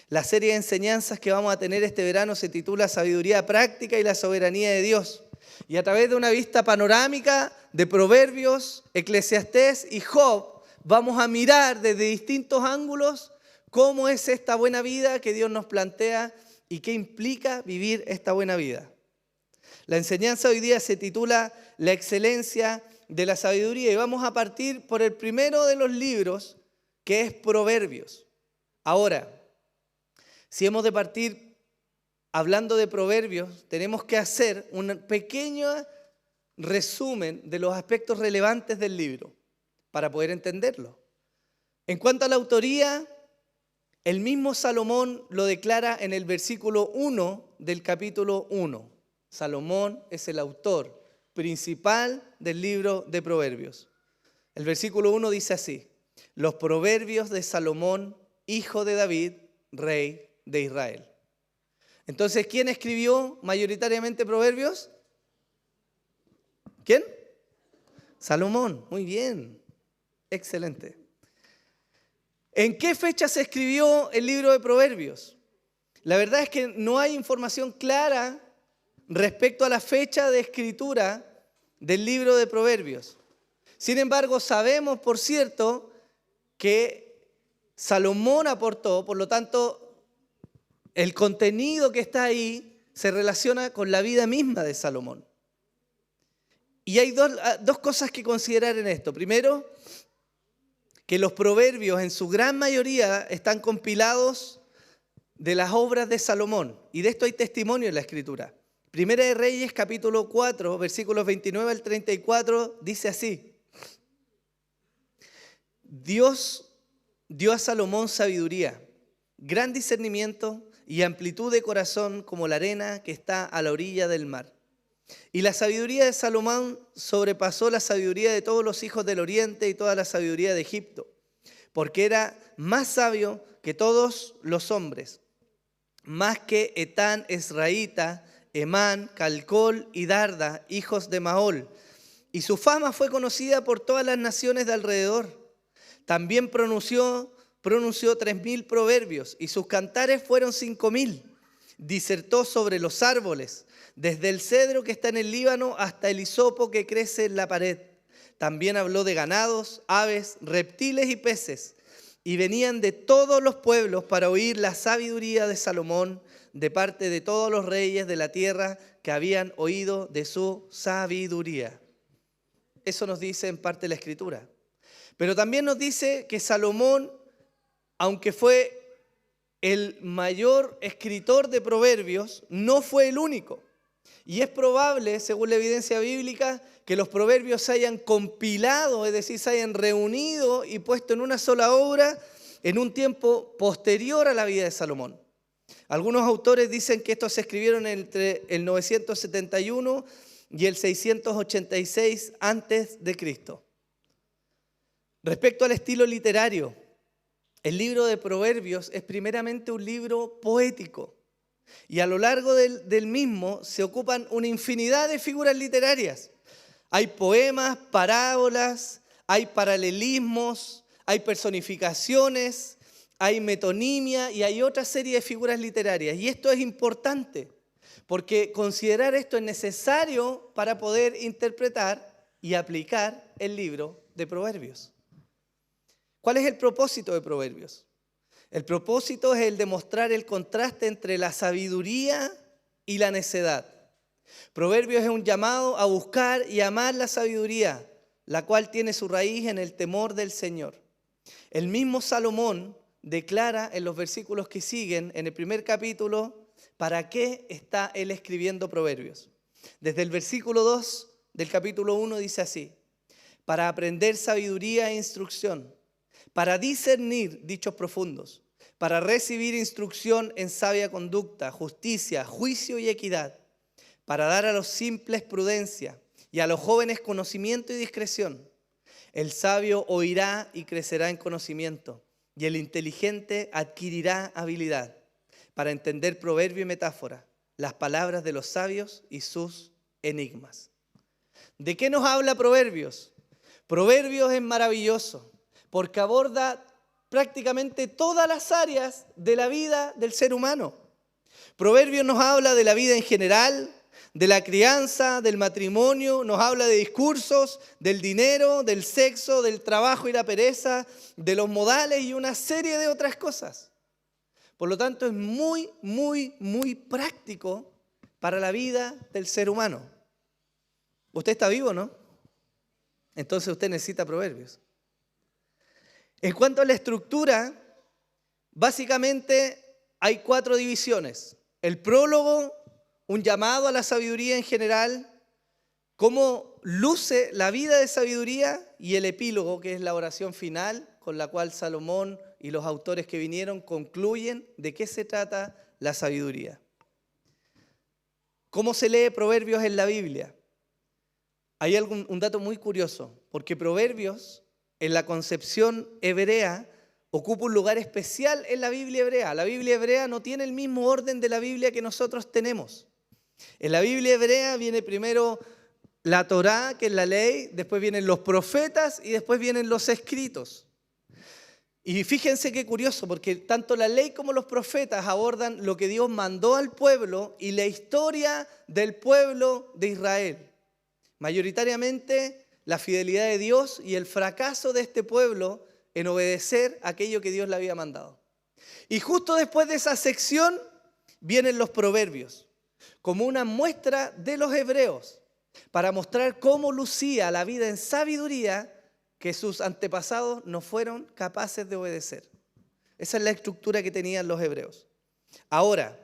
la serie de enseñanzas que vamos a tener este verano se titula Sabiduría Práctica y la Soberanía de Dios. Y a través de una vista panorámica de Proverbios, Eclesiastés y Job, vamos a mirar desde distintos ángulos cómo es esta buena vida que Dios nos plantea y qué implica vivir esta buena vida. La enseñanza hoy día se titula La excelencia de la sabiduría y vamos a partir por el primero de los libros, que es Proverbios. Ahora, si hemos de partir hablando de Proverbios, tenemos que hacer un pequeño resumen de los aspectos relevantes del libro para poder entenderlo. En cuanto a la autoría, el mismo Salomón lo declara en el versículo 1 del capítulo 1. Salomón es el autor principal del libro de Proverbios. El versículo 1 dice así: los proverbios de Salomón, hijo de David, rey de Israel. Entonces, ¿quién escribió mayoritariamente Proverbios? ¿Quién? Salomón. Muy bien, excelente. ¿En qué fecha se escribió el libro de Proverbios? La verdad es que no hay información clara respecto a la fecha de escritura del libro de Proverbios. Sin embargo, sabemos, por cierto, que Salomón aportó, por lo tanto, el contenido que está ahí se relaciona con la vida misma de Salomón. Y hay dos cosas que considerar en esto. Primero, que los proverbios en su gran mayoría están compilados de las obras de Salomón. Y de esto hay testimonio en la Escritura. Primera de Reyes, capítulo 4, versículos 29 al 34, dice así: Dios dio a Salomón sabiduría, gran discernimiento y amplitud de corazón como la arena que está a la orilla del mar. Y la sabiduría de Salomón sobrepasó la sabiduría de todos los hijos del oriente y toda la sabiduría de Egipto, porque era más sabio que todos los hombres, más que Etán Esraíta, Emán, Calcol y Darda, hijos de Mahol. Y su fama fue conocida por todas las naciones de alrededor. También pronunció 3.000 proverbios y sus cantares fueron 5.000. Disertó sobre los árboles, desde el cedro que está en el Líbano hasta el hisopo que crece en la pared. También habló de ganados, aves, reptiles y peces. Y venían de todos los pueblos para oír la sabiduría de Salomón, de parte de todos los reyes de la tierra que habían oído de su sabiduría. Eso nos dice en parte la Escritura. Pero también nos dice que Salomón, aunque fue el mayor escritor de proverbios, no fue el único. Y es probable, según la evidencia bíblica, que los proverbios se hayan compilado, es decir, se hayan reunido y puesto en una sola obra en un tiempo posterior a la vida de Salomón. Algunos autores dicen que estos se escribieron entre el 971 y el 686 antes de Cristo. Respecto al estilo literario, el libro de Proverbios es primeramente un libro poético y a lo largo del mismo se ocupan una infinidad de figuras literarias. Hay poemas, parábolas, hay paralelismos, hay personificaciones, hay metonimia y hay otra serie de figuras literarias. Y esto es importante porque considerar esto es necesario para poder interpretar y aplicar el libro de Proverbios. ¿Cuál es el propósito de Proverbios? El propósito es el de mostrar el contraste entre la sabiduría y la necedad. Proverbios es un llamado a buscar y amar la sabiduría, la cual tiene su raíz en el temor del Señor. El mismo Salomón declara en los versículos que siguen, en el primer capítulo, ¿para qué está él escribiendo Proverbios? Desde el versículo 2 del capítulo 1 dice así: para aprender sabiduría e instrucción, para discernir dichos profundos, para recibir instrucción en sabia conducta, justicia, juicio y equidad, para dar a los simples prudencia y a los jóvenes conocimiento y discreción. El sabio oirá y crecerá en conocimiento, y el inteligente adquirirá habilidad para entender proverbio y metáfora, las palabras de los sabios y sus enigmas. ¿De qué nos habla Proverbios? Proverbios es maravilloso porque aborda prácticamente todas las áreas de la vida del ser humano. Proverbios nos habla de la vida en general, de la crianza, del matrimonio, nos habla de discursos, del dinero, del sexo, del trabajo y la pereza, de los modales y una serie de otras cosas. Por lo tanto, es muy, muy, muy práctico para la vida del ser humano. Usted está vivo, ¿no? Entonces usted necesita Proverbios. En cuanto a la estructura, básicamente hay 4 divisiones. El prólogo, un llamado a la sabiduría en general, cómo luce la vida de sabiduría, y el epílogo, que es la oración final, con la cual Salomón y los autores que vinieron concluyen de qué se trata la sabiduría. ¿Cómo se lee Proverbios en la Biblia? Hay un dato muy curioso, porque Proverbios, en la concepción hebrea, ocupa un lugar especial en la Biblia hebrea. La Biblia hebrea no tiene el mismo orden de la Biblia que nosotros tenemos. En la Biblia hebrea viene primero la Torá, que es la ley, después vienen los profetas y después vienen los escritos. Y fíjense qué curioso, porque tanto la ley como los profetas abordan lo que Dios mandó al pueblo y la historia del pueblo de Israel. Mayoritariamente la fidelidad de Dios y el fracaso de este pueblo en obedecer aquello que Dios le había mandado. Y justo después de esa sección vienen los proverbios, como una muestra de los hebreos, para mostrar cómo lucía la vida en sabiduría que sus antepasados no fueron capaces de obedecer. Esa es la estructura que tenían los hebreos. Ahora,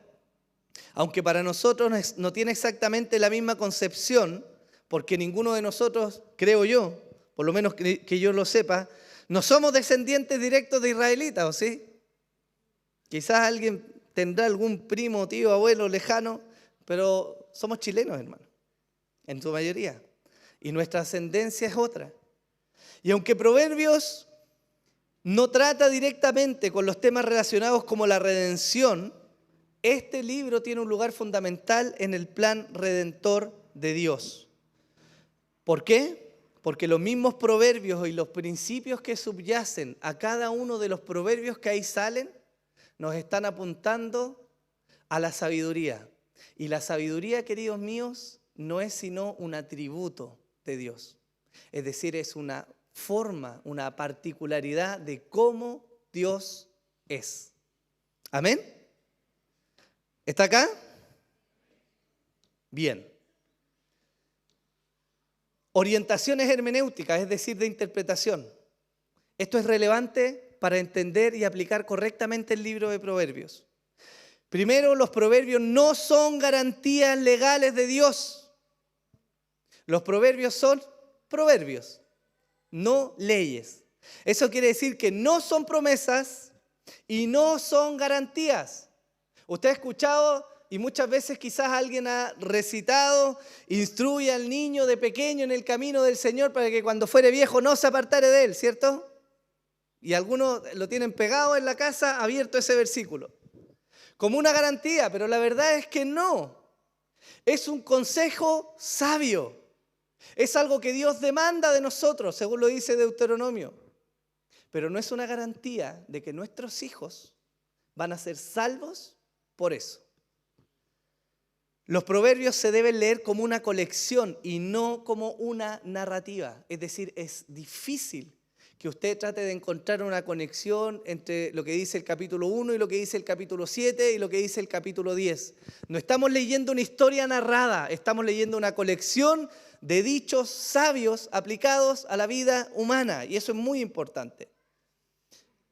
aunque para nosotros no tiene exactamente la misma concepción, porque ninguno de nosotros, creo yo, por lo menos que yo lo sepa, no somos descendientes directos de israelitas, ¿o sí? Quizás alguien tendrá algún primo, tío, abuelo lejano, pero somos chilenos, hermano, en su mayoría. Y nuestra ascendencia es otra. Y aunque Proverbios no trata directamente con los temas relacionados como la redención, este libro tiene un lugar fundamental en el plan redentor de Dios. ¿Por qué? Porque los mismos proverbios y los principios que subyacen a cada uno de los proverbios que ahí salen nos están apuntando a la sabiduría. Y la sabiduría, queridos míos, no es sino un atributo de Dios. Es decir, es una forma, una particularidad de cómo Dios es. ¿Amén? ¿Está acá? Bien. Orientaciones hermenéuticas, es decir, de interpretación. Esto es relevante para entender y aplicar correctamente el libro de Proverbios. Primero, los proverbios no son garantías legales de Dios. Los proverbios son proverbios, no leyes. Eso quiere decir que no son promesas y no son garantías. Usted ha escuchado y muchas veces quizás alguien ha recitado: instruye al niño de pequeño en el camino del Señor para que cuando fuere viejo no se apartare de él, ¿cierto? Y algunos lo tienen pegado en la casa, abierto ese versículo, como una garantía, pero la verdad es que no. Es un consejo sabio. Es algo que Dios demanda de nosotros, según lo dice Deuteronomio. Pero no es una garantía de que nuestros hijos van a ser salvos por eso. Los proverbios se deben leer como una colección y no como una narrativa. Es decir, es difícil que usted trate de encontrar una conexión entre lo que dice el capítulo 1 y lo que dice el capítulo 7 y lo que dice el capítulo 10. No estamos leyendo una historia narrada, estamos leyendo una colección de dichos sabios aplicados a la vida humana, y eso es muy importante.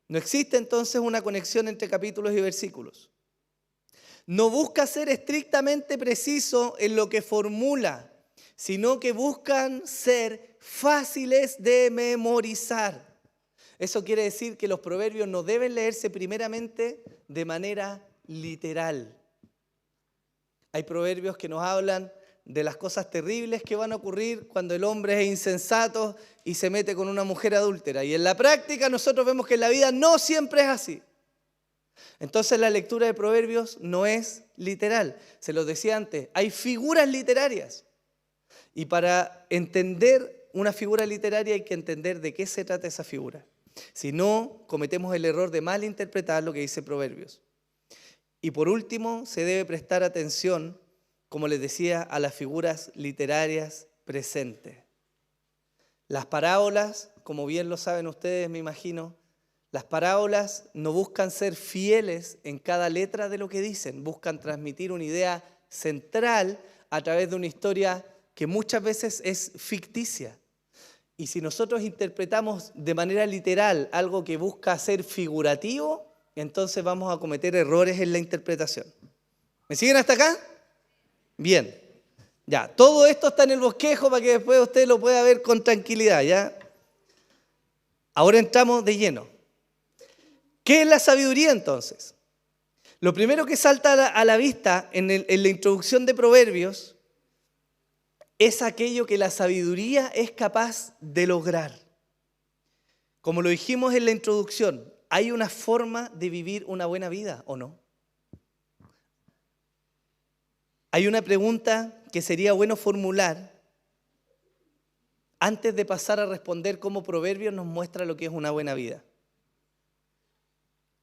No existe entonces una conexión entre capítulos y versículos. No busca ser estrictamente preciso en lo que formula, sino que buscan ser fáciles de memorizar. Eso quiere decir que los proverbios no deben leerse primeramente de manera literal. Hay proverbios que nos hablan de las cosas terribles que van a ocurrir cuando el hombre es insensato y se mete con una mujer adúltera. Y en la práctica nosotros vemos que en la vida no siempre es así. Entonces la lectura de proverbios no es literal. Se los decía antes, hay figuras literarias. Y para entender una figura literaria hay que entender de qué se trata esa figura. Si no, cometemos el error de malinterpretar lo que dice Proverbios. Y por último, se debe prestar atención, como les decía, a las figuras literarias presentes. Las parábolas, como bien lo saben ustedes, me imagino, las parábolas no buscan ser fieles en cada letra de lo que dicen, buscan transmitir una idea central a través de una historia que muchas veces es ficticia. Y si nosotros interpretamos de manera literal algo que busca ser figurativo, entonces vamos a cometer errores en la interpretación. ¿Me siguen hasta acá? Bien. Ya, todo esto está en el bosquejo para que después usted lo pueda ver con tranquilidad, ¿ya? Ahora entramos de lleno. ¿Qué es la sabiduría entonces? Lo primero que salta a la vista en la introducción de Proverbios es aquello que la sabiduría es capaz de lograr. Como lo dijimos en la introducción, ¿hay una forma de vivir una buena vida o no? Hay una pregunta que sería bueno formular antes de pasar a responder cómo Proverbios nos muestra lo que es una buena vida.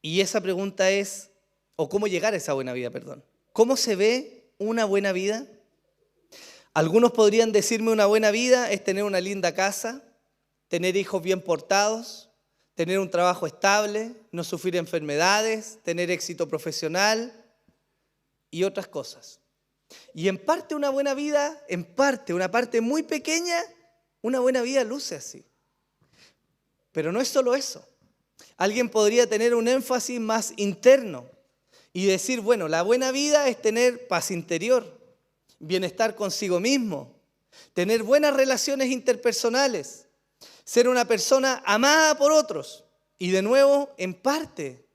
Y esa pregunta es, o cómo llegar a esa buena vida, perdón. ¿Cómo se ve una buena vida? Algunos podrían decirme una buena vida es tener una linda casa, tener hijos bien portados, tener un trabajo estable, no sufrir enfermedades, tener éxito profesional y otras cosas. Y en parte una buena vida, en parte, una parte muy pequeña, una buena vida luce así. Pero no es solo eso. Alguien podría tener un énfasis más interno y decir, bueno, la buena vida es tener paz interior, bienestar consigo mismo, tener buenas relaciones interpersonales, ser una persona amada por otros. Y de nuevo, en parte,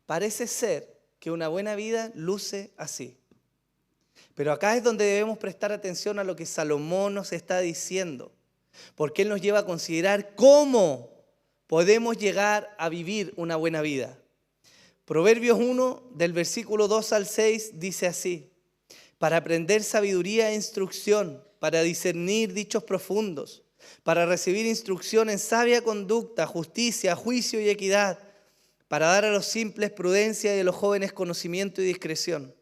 parece ser que una buena vida luce así. Pero acá es donde debemos prestar atención a lo que Salomón nos está diciendo, porque él nos lleva a considerar cómo podemos llegar a vivir una buena vida. Proverbios 1, del versículo 2 al 6, dice así: para aprender sabiduría e instrucción, para discernir dichos profundos, para recibir instrucción en sabia conducta, justicia, juicio y equidad, para dar a los simples prudencia y a los jóvenes conocimiento y discreción.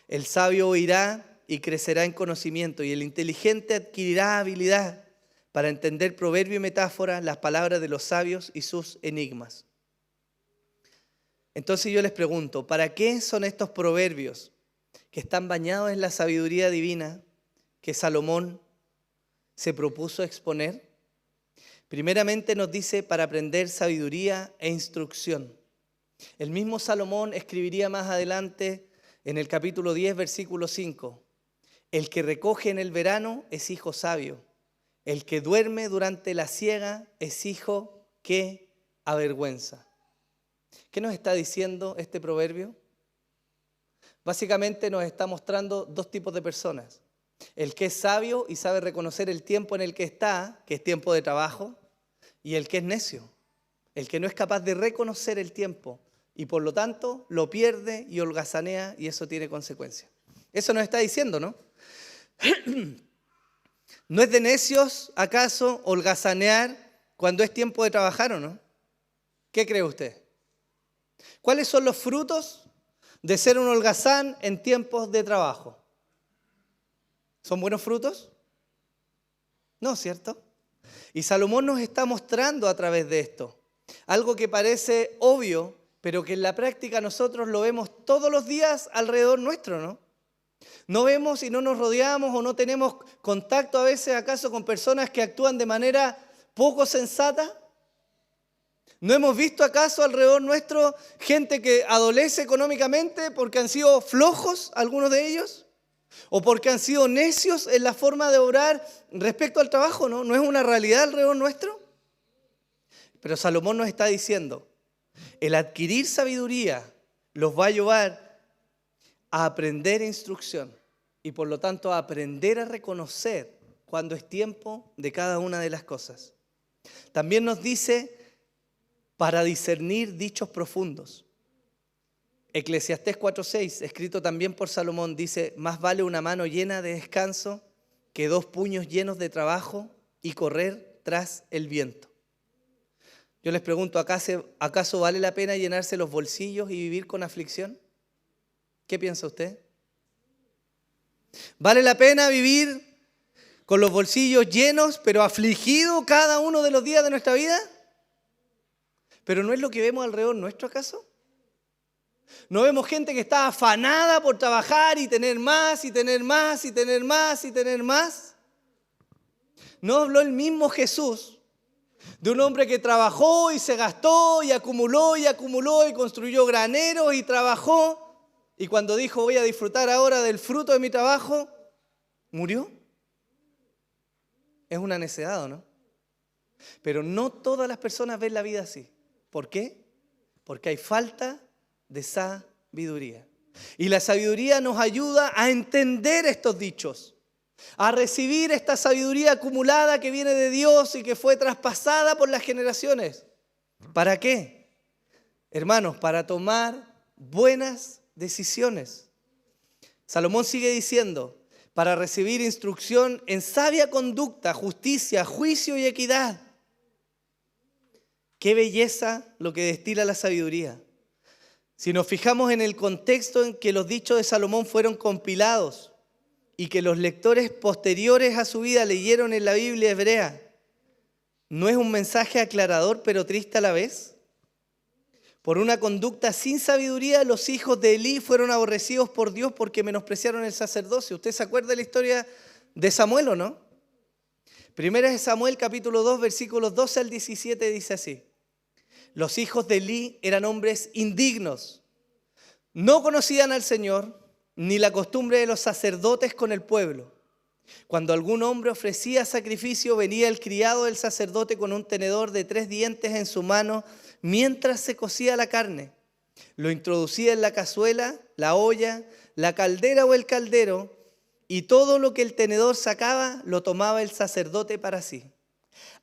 El sabio oirá y crecerá en conocimiento, y el inteligente adquirirá habilidad para entender proverbio y metáfora, las palabras de los sabios y sus enigmas. Entonces yo les pregunto, ¿para qué son estos proverbios que están bañados en la sabiduría divina que Salomón se propuso exponer? Primeramente nos dice para aprender sabiduría e instrucción. El mismo Salomón escribiría más adelante en el capítulo 10, versículo 5. El que recoge en el verano es hijo sabio. El que duerme durante la siega es hijo que avergüenza. ¿Qué nos está diciendo este proverbio? Básicamente nos está mostrando dos tipos de personas. El que es sabio y sabe reconocer el tiempo en el que está, que es tiempo de trabajo, y el que es necio, el que no es capaz de reconocer el tiempo y por lo tanto lo pierde y holgazanea y eso tiene consecuencias. Eso nos está diciendo, ¿no? ¿No es de necios acaso holgazanear cuando es tiempo de trabajar o no? ¿Qué cree usted? ¿Cuáles son los frutos de ser un holgazán en tiempos de trabajo? ¿Son buenos frutos? No, ¿cierto? Y Salomón nos está mostrando a través de esto algo que parece obvio, pero que en la práctica nosotros lo vemos todos los días alrededor nuestro, ¿no? No vemos y no nos rodeamos o no tenemos contacto a veces acaso con personas que actúan de manera poco sensata. ¿No hemos visto acaso alrededor nuestro gente que adolece económicamente porque han sido flojos algunos de ellos? ¿O porque han sido necios en la forma de obrar respecto al trabajo? ¿No es una realidad alrededor nuestro? Pero Salomón nos está diciendo, el adquirir sabiduría los va a llevar a aprender instrucción y por lo tanto a aprender a reconocer cuando es tiempo de cada una de las cosas. También nos dice para discernir dichos profundos. Eclesiastés 4:6, escrito también por Salomón, dice, más vale una mano llena de descanso que 2 puños llenos de trabajo y correr tras el viento. Yo les pregunto, ¿acaso vale la pena llenarse los bolsillos y vivir con aflicción? ¿Qué piensa usted? ¿Vale la pena vivir con los bolsillos llenos, pero afligido cada uno de los días de nuestra vida? ¿Pero no es lo que vemos alrededor nuestro acaso? ¿No vemos gente que está afanada por trabajar y tener más, y tener más, y tener más, y tener más? ¿No habló el mismo Jesús de un hombre que trabajó y se gastó y acumuló y acumuló y construyó graneros y trabajó? Y cuando dijo voy a disfrutar ahora del fruto de mi trabajo, murió. Es una necedad, ¿o no? Pero no todas las personas ven la vida así. ¿Por qué? Porque hay falta de sabiduría. Y la sabiduría nos ayuda a entender estos dichos, a recibir esta sabiduría acumulada que viene de Dios y que fue traspasada por las generaciones. ¿Para qué? Hermanos, para tomar buenas decisiones. Salomón sigue diciendo, para recibir instrucción en sabia conducta, justicia, juicio y equidad. Qué belleza lo que destila la sabiduría. Si nos fijamos en el contexto en que los dichos de Salomón fueron compilados y que los lectores posteriores a su vida leyeron en la Biblia hebrea, ¿no es un mensaje aclarador pero triste a la vez? Por una conducta sin sabiduría, los hijos de Elí fueron aborrecidos por Dios porque menospreciaron el sacerdocio. ¿Usted se acuerda de la historia de Samuel o no? Primera de Samuel, capítulo 2, versículos 12 al 17, dice así. Los hijos de Elí eran hombres indignos. No conocían al Señor, ni la costumbre de los sacerdotes con el pueblo. Cuando algún hombre ofrecía sacrificio, venía el criado del sacerdote con un tenedor de 3 dientes en su mano, mientras se cocía la carne. Lo introducía en la cazuela, la olla, la caldera o el caldero, y todo lo que el tenedor sacaba lo tomaba el sacerdote para sí.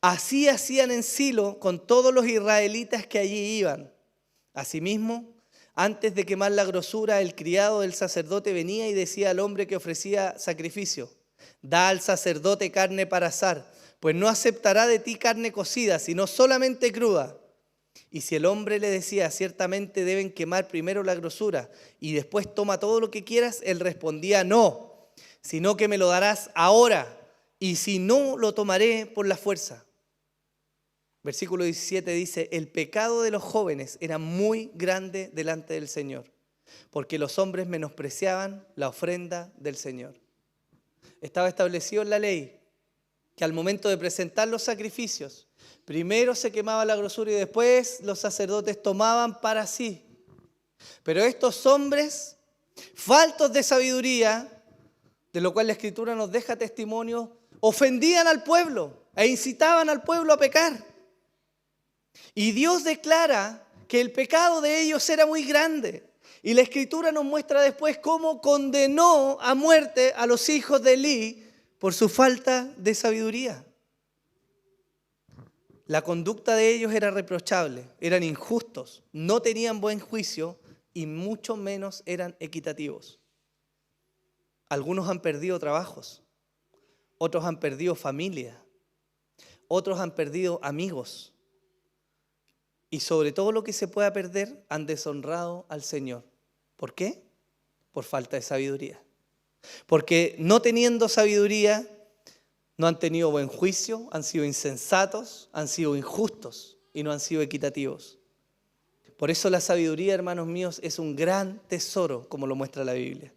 Así hacían en Silo con todos los israelitas que allí iban. Asimismo, antes de quemar la grosura, el criado del sacerdote venía y decía al hombre que ofrecía sacrificio, da al sacerdote carne para asar, pues no aceptará de ti carne cocida, sino solamente cruda. Y si el hombre le decía, ciertamente deben quemar primero la grosura y después toma todo lo que quieras, él respondía, no, sino que me lo darás ahora, y si no, lo tomaré por la fuerza. Versículo 17 dice, el pecado de los jóvenes era muy grande delante del Señor, porque los hombres menospreciaban la ofrenda del Señor. Estaba establecido en la ley que al momento de presentar los sacrificios, Primero se quemaba la grosura y después los sacerdotes tomaban para sí. Pero estos hombres, faltos de sabiduría, de lo cual la Escritura nos deja testimonio, ofendían al pueblo e incitaban al pueblo a pecar. Y Dios declara que el pecado de ellos era muy grande. Y la Escritura nos muestra después cómo condenó a muerte a los hijos de Elí por su falta de sabiduría. La conducta de ellos era reprochable, eran injustos, no tenían buen juicio y mucho menos eran equitativos. Algunos han perdido trabajos, otros han perdido familia, otros han perdido amigos y sobre todo lo que se pueda perder han deshonrado al Señor. ¿Por qué? Por falta de sabiduría. Porque no teniendo sabiduría, no han tenido buen juicio, han sido insensatos, han sido injustos y no han sido equitativos. Por eso la sabiduría, hermanos míos, es un gran tesoro, como lo muestra la Biblia.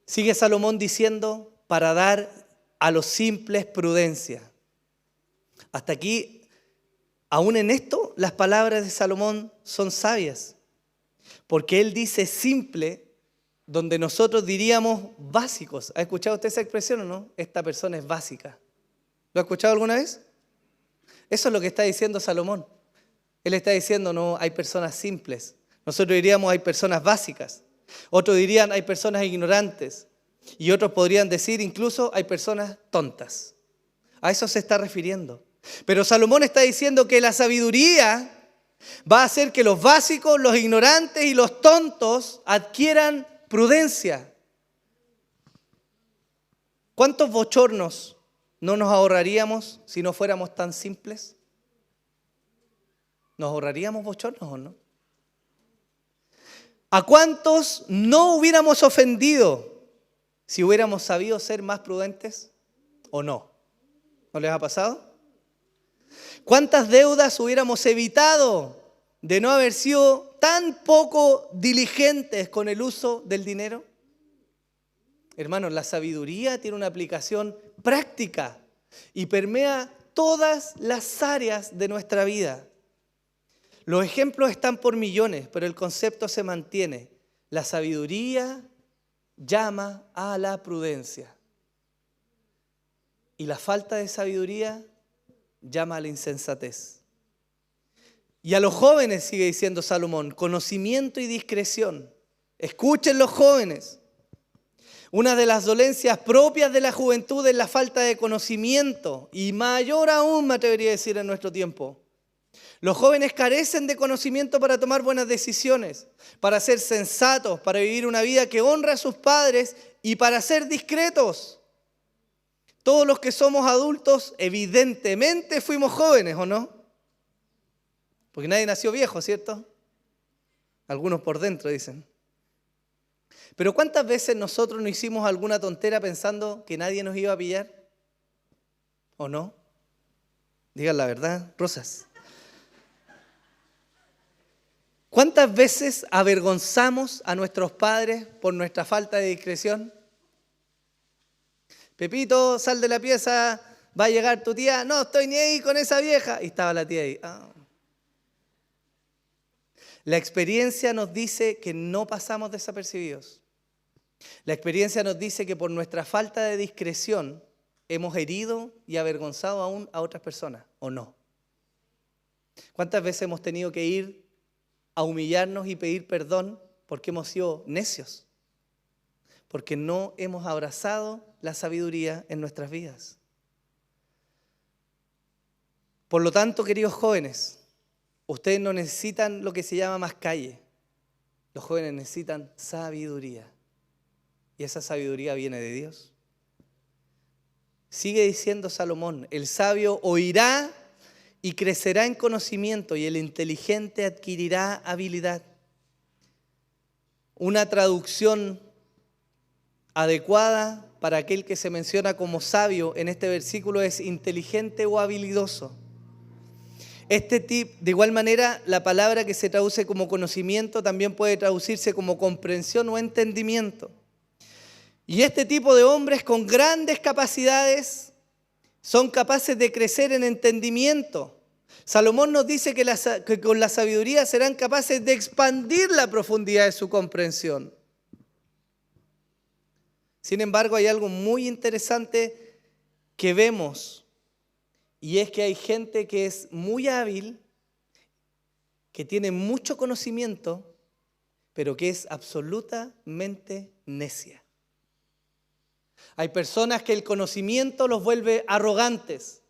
Sigue Salomón diciendo, para dar a los simples prudencia. Hasta aquí, aún en esto, las palabras de Salomón son sabias. Porque él dice simple, donde nosotros diríamos básicos. ¿Ha escuchado usted esa expresión o no? Esta persona es básica. ¿Lo ha escuchado alguna vez? Eso es lo que está diciendo Salomón. Él está diciendo, no, hay personas simples. Nosotros diríamos, hay personas básicas. Otros dirían, hay personas ignorantes. Y otros podrían decir, incluso, hay personas tontas. A eso se está refiriendo. Pero Salomón está diciendo que la sabiduría va a hacer que los básicos, los ignorantes y los tontos adquieran prudencia. ¿Cuántos bochornos no nos ahorraríamos si no fuéramos tan simples? ¿Nos ahorraríamos bochornos o no? ¿A cuántos no hubiéramos ofendido si hubiéramos sabido ser más prudentes o no? ¿No les ha pasado? ¿Cuántas deudas hubiéramos evitado de no haber sido tan poco diligentes con el uso del dinero? Hermanos, la sabiduría tiene una aplicación práctica y permea todas las áreas de nuestra vida. Los ejemplos están por millones, pero el concepto se mantiene. La sabiduría llama a la prudencia. Y la falta de sabiduría llama a la insensatez. Y a los jóvenes, sigue diciendo Salomón, conocimiento y discreción. Escuchen los jóvenes. Una de las dolencias propias de la juventud es la falta de conocimiento, y mayor aún, me atrevería a decir, en nuestro tiempo. Los jóvenes carecen de conocimiento para tomar buenas decisiones, para ser sensatos, para vivir una vida que honra a sus padres y para ser discretos. Todos los que somos adultos, evidentemente fuimos jóvenes, ¿o no? Porque nadie nació viejo, ¿cierto? Algunos por dentro dicen. Pero ¿cuántas veces nosotros no hicimos alguna tontera pensando que nadie nos iba a pillar? ¿O no? Digan la verdad, Rosas. ¿Cuántas veces avergonzamos a nuestros padres por nuestra falta de discreción? Pepito, sal de la pieza, va a llegar tu tía. No, estoy ni ahí con esa vieja. Y estaba la tía ahí. La experiencia nos dice que no pasamos desapercibidos. La experiencia nos dice que por nuestra falta de discreción hemos herido y avergonzado aún a otras personas, ¿o no? ¿Cuántas veces hemos tenido que ir a humillarnos y pedir perdón porque hemos sido necios? Porque no hemos abrazado la sabiduría en nuestras vidas. Por lo tanto, queridos jóvenes, ustedes no necesitan lo que se llama más calle. Los jóvenes necesitan sabiduría. Y esa sabiduría viene de Dios. Sigue diciendo Salomón, el sabio oirá y crecerá en conocimiento y el inteligente adquirirá habilidad. Una traducción adecuada para aquel que se menciona como sabio en este versículo es inteligente o habilidoso. De igual manera, la palabra que se traduce como conocimiento también puede traducirse como comprensión o entendimiento. Y este tipo de hombres con grandes capacidades son capaces de crecer en entendimiento. Salomón nos dice que con la sabiduría serán capaces de expandir la profundidad de su comprensión. Sin embargo, hay algo muy interesante que vemos, y es que hay gente que es muy hábil, que tiene mucho conocimiento, pero que es absolutamente necia. Hay personas que el conocimiento los vuelve arrogantes.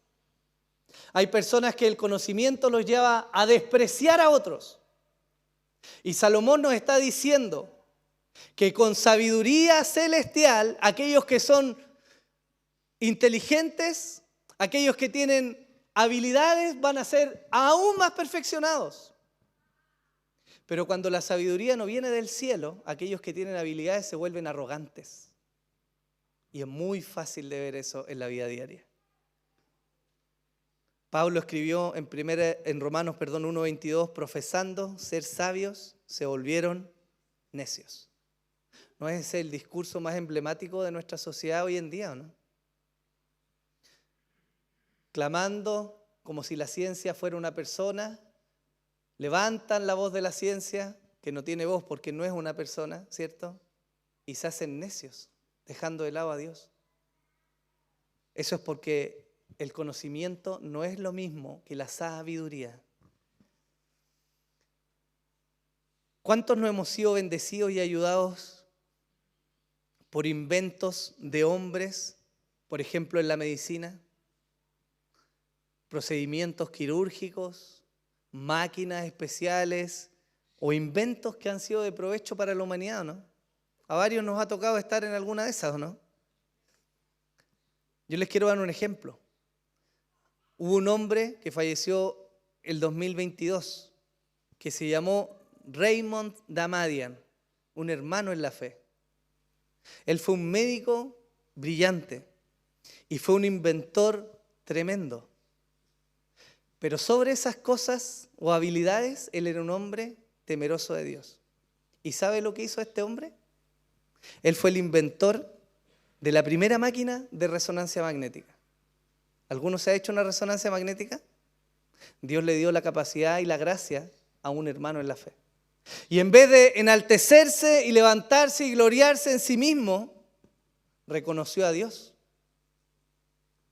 Hay personas que el conocimiento los lleva a despreciar a otros. Y Salomón nos está diciendo que con sabiduría celestial, aquellos que son inteligentes, aquellos que tienen habilidades, van a ser aún más perfeccionados. Pero cuando la sabiduría no viene del cielo, aquellos que tienen habilidades se vuelven arrogantes. Y es muy fácil de ver eso en la vida diaria. Pablo escribió en Romanos 1:22, profesando ser sabios, se volvieron necios. ¿No es ese el discurso más emblemático de nuestra sociedad hoy en día, o no? Clamando como si la ciencia fuera una persona, levantan la voz de la ciencia, que no tiene voz porque no es una persona, ¿cierto? Y se hacen necios, dejando de lado a Dios. Eso es porque el conocimiento no es lo mismo que la sabiduría. ¿Cuántos no hemos sido bendecidos y ayudados por inventos de hombres, por ejemplo en la medicina? Procedimientos quirúrgicos, máquinas especiales o inventos que han sido de provecho para la humanidad, ¿no? A varios nos ha tocado estar en alguna de esas, ¿o no? Yo les quiero dar un ejemplo. Hubo un hombre que falleció el 2022 que se llamó Raymond Damadian, un hermano en la fe. Él fue un médico brillante y fue un inventor tremendo. Pero sobre esas cosas o habilidades, él era un hombre temeroso de Dios. ¿Y sabe lo que hizo este hombre? Él fue el inventor de la primera máquina de resonancia magnética. ¿Alguno se ha hecho una resonancia magnética? Dios le dio la capacidad y la gracia a un hermano en la fe. Y en vez de enaltecerse y levantarse y gloriarse en sí mismo, reconoció a Dios,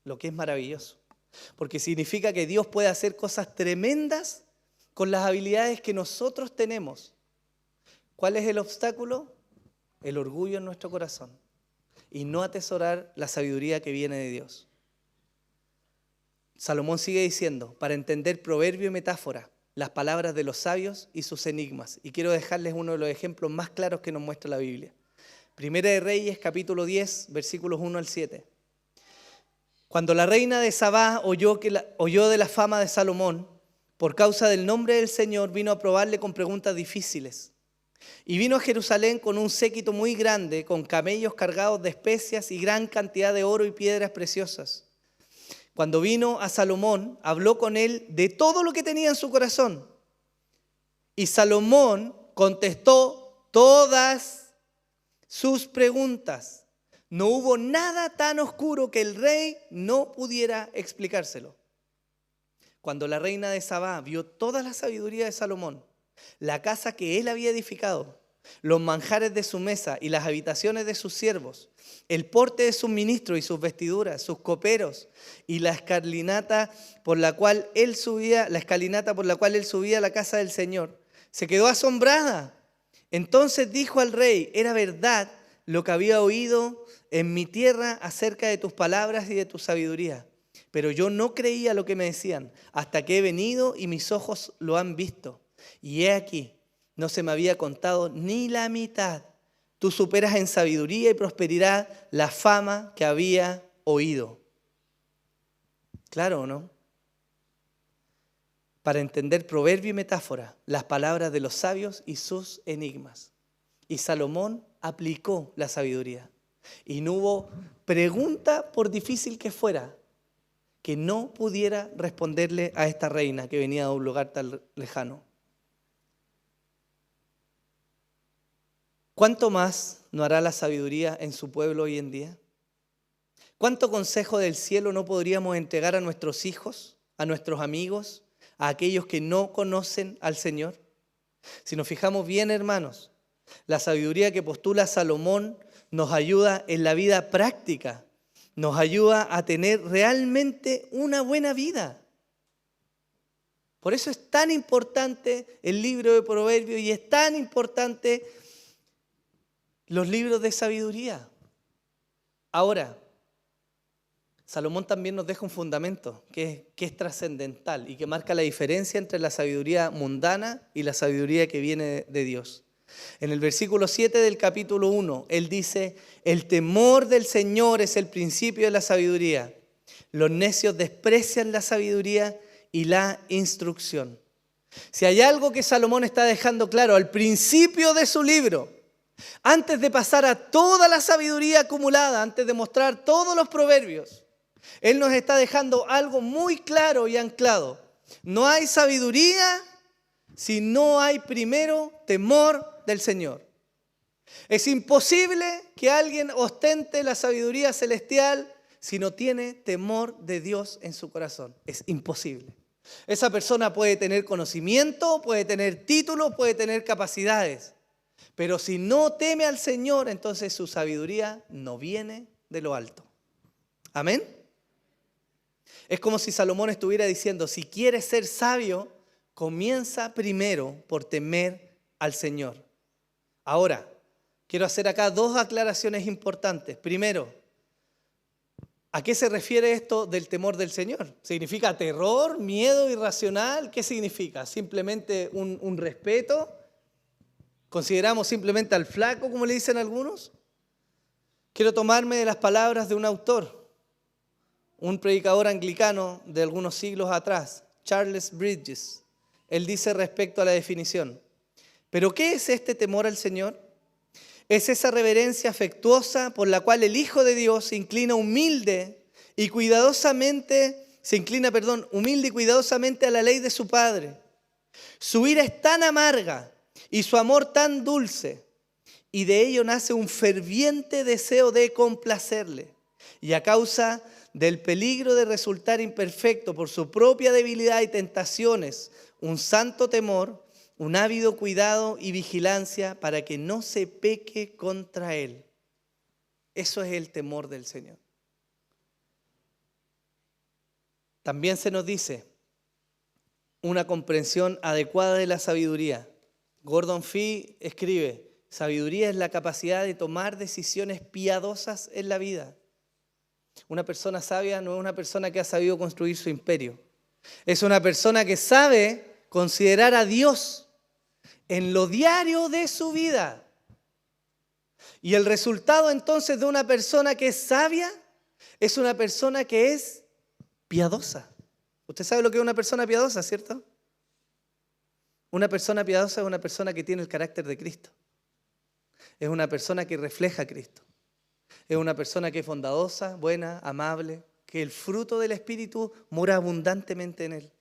lo que es maravilloso. Porque significa que Dios puede hacer cosas tremendas con las habilidades que nosotros tenemos. ¿Cuál es el obstáculo? El orgullo en nuestro corazón y no atesorar la sabiduría que viene de Dios. Salomón sigue diciendo, para entender proverbio y metáfora, las palabras de los sabios y sus enigmas. Y quiero dejarles uno de los ejemplos más claros que nos muestra la Biblia. Primera de Reyes, capítulo 10, versículos 1 al 7. Cuando la reina de Sabá oyó de la fama de Salomón, por causa del nombre del Señor, vino a probarle con preguntas difíciles. Y vino a Jerusalén con un séquito muy grande, con camellos cargados de especias y gran cantidad de oro y piedras preciosas. Cuando vino a Salomón, habló con él de todo lo que tenía en su corazón. Y Salomón contestó todas sus preguntas. No hubo nada tan oscuro que el rey no pudiera explicárselo. Cuando la reina de Sabá vio toda la sabiduría de Salomón, la casa que él había edificado, los manjares de su mesa y las habitaciones de sus siervos, el porte de sus ministros y sus vestiduras, sus coperos y la escalinata por la cual él subía a la casa del Señor, se quedó asombrada. Entonces dijo al rey, era verdad lo que había oído en mi tierra acerca de tus palabras y de tu sabiduría. Pero yo no creía lo que me decían, hasta que he venido y mis ojos lo han visto. Y he aquí, no se me había contado ni la mitad. Tú superas en sabiduría y prosperidad la fama que había oído. ¿Claro o no? Para entender proverbio y metáfora, las palabras de los sabios y sus enigmas. Y Salomón aplicó la sabiduría. Y no hubo pregunta, por difícil que fuera, que no pudiera responderle a esta reina que venía de un lugar tan lejano. ¿Cuánto más no hará la sabiduría en su pueblo hoy en día? ¿Cuánto consejo del cielo no podríamos entregar a nuestros hijos, a nuestros amigos, a aquellos que no conocen al Señor? Si nos fijamos bien, hermanos, la sabiduría que postula Salomón nos ayuda en la vida práctica, nos ayuda a tener realmente una buena vida. Por eso es tan importante el libro de Proverbios y es tan importante los libros de sabiduría. Ahora, Salomón también nos deja un fundamento que es trascendental y que marca la diferencia entre la sabiduría mundana y la sabiduría que viene de Dios. En el versículo 7 del capítulo 1, él dice: el temor del Señor es el principio de la sabiduría. Los necios desprecian la sabiduría y la instrucción. Si hay algo que Salomón está dejando claro al principio de su libro, antes de pasar a toda la sabiduría acumulada, antes de mostrar todos los proverbios, él nos está dejando algo muy claro y anclado. No hay sabiduría si no hay primero temor del Señor. Es imposible que alguien ostente la sabiduría celestial si no tiene temor de Dios en su corazón. Es imposible. Esa persona puede tener conocimiento, puede tener títulos, puede tener capacidades, pero si no teme al Señor, entonces su sabiduría no viene de lo alto. ¿Amén? Es como si Salomón estuviera diciendo: si quieres ser sabio, comienza primero por temer al Señor. Ahora, quiero hacer acá dos aclaraciones importantes. Primero, ¿a qué se refiere esto del temor del Señor? ¿Significa terror, miedo irracional? ¿Qué significa? ¿Simplemente un respeto? ¿Consideramos simplemente al flaco, como le dicen algunos? Quiero tomarme de las palabras de un autor, un predicador anglicano de algunos siglos atrás, Charles Bridges. Él dice respecto a la definición: ¿pero qué es este temor al Señor? Es esa reverencia afectuosa por la cual el Hijo de Dios se inclina humilde y cuidadosamente a la ley de su Padre. Su ira es tan amarga y su amor tan dulce, y de ello nace un ferviente deseo de complacerle. Y a causa del peligro de resultar imperfecto por su propia debilidad y tentaciones, un santo temor, un ávido cuidado y vigilancia para que no se peque contra él. Eso es el temor del Señor. También se nos dice una comprensión adecuada de la sabiduría. Gordon Fee escribe: sabiduría es la capacidad de tomar decisiones piadosas en la vida. Una persona sabia no es una persona que ha sabido construir su imperio. Es una persona que sabe considerar a Dios en lo diario de su vida. Y el resultado entonces de una persona que es sabia es una persona que es piadosa. Usted sabe lo que es una persona piadosa, ¿cierto? Una persona piadosa es una persona que tiene el carácter de Cristo. Es una persona que refleja a Cristo. Es una persona que es bondadosa, buena, amable, que el fruto del Espíritu mora abundantemente en él.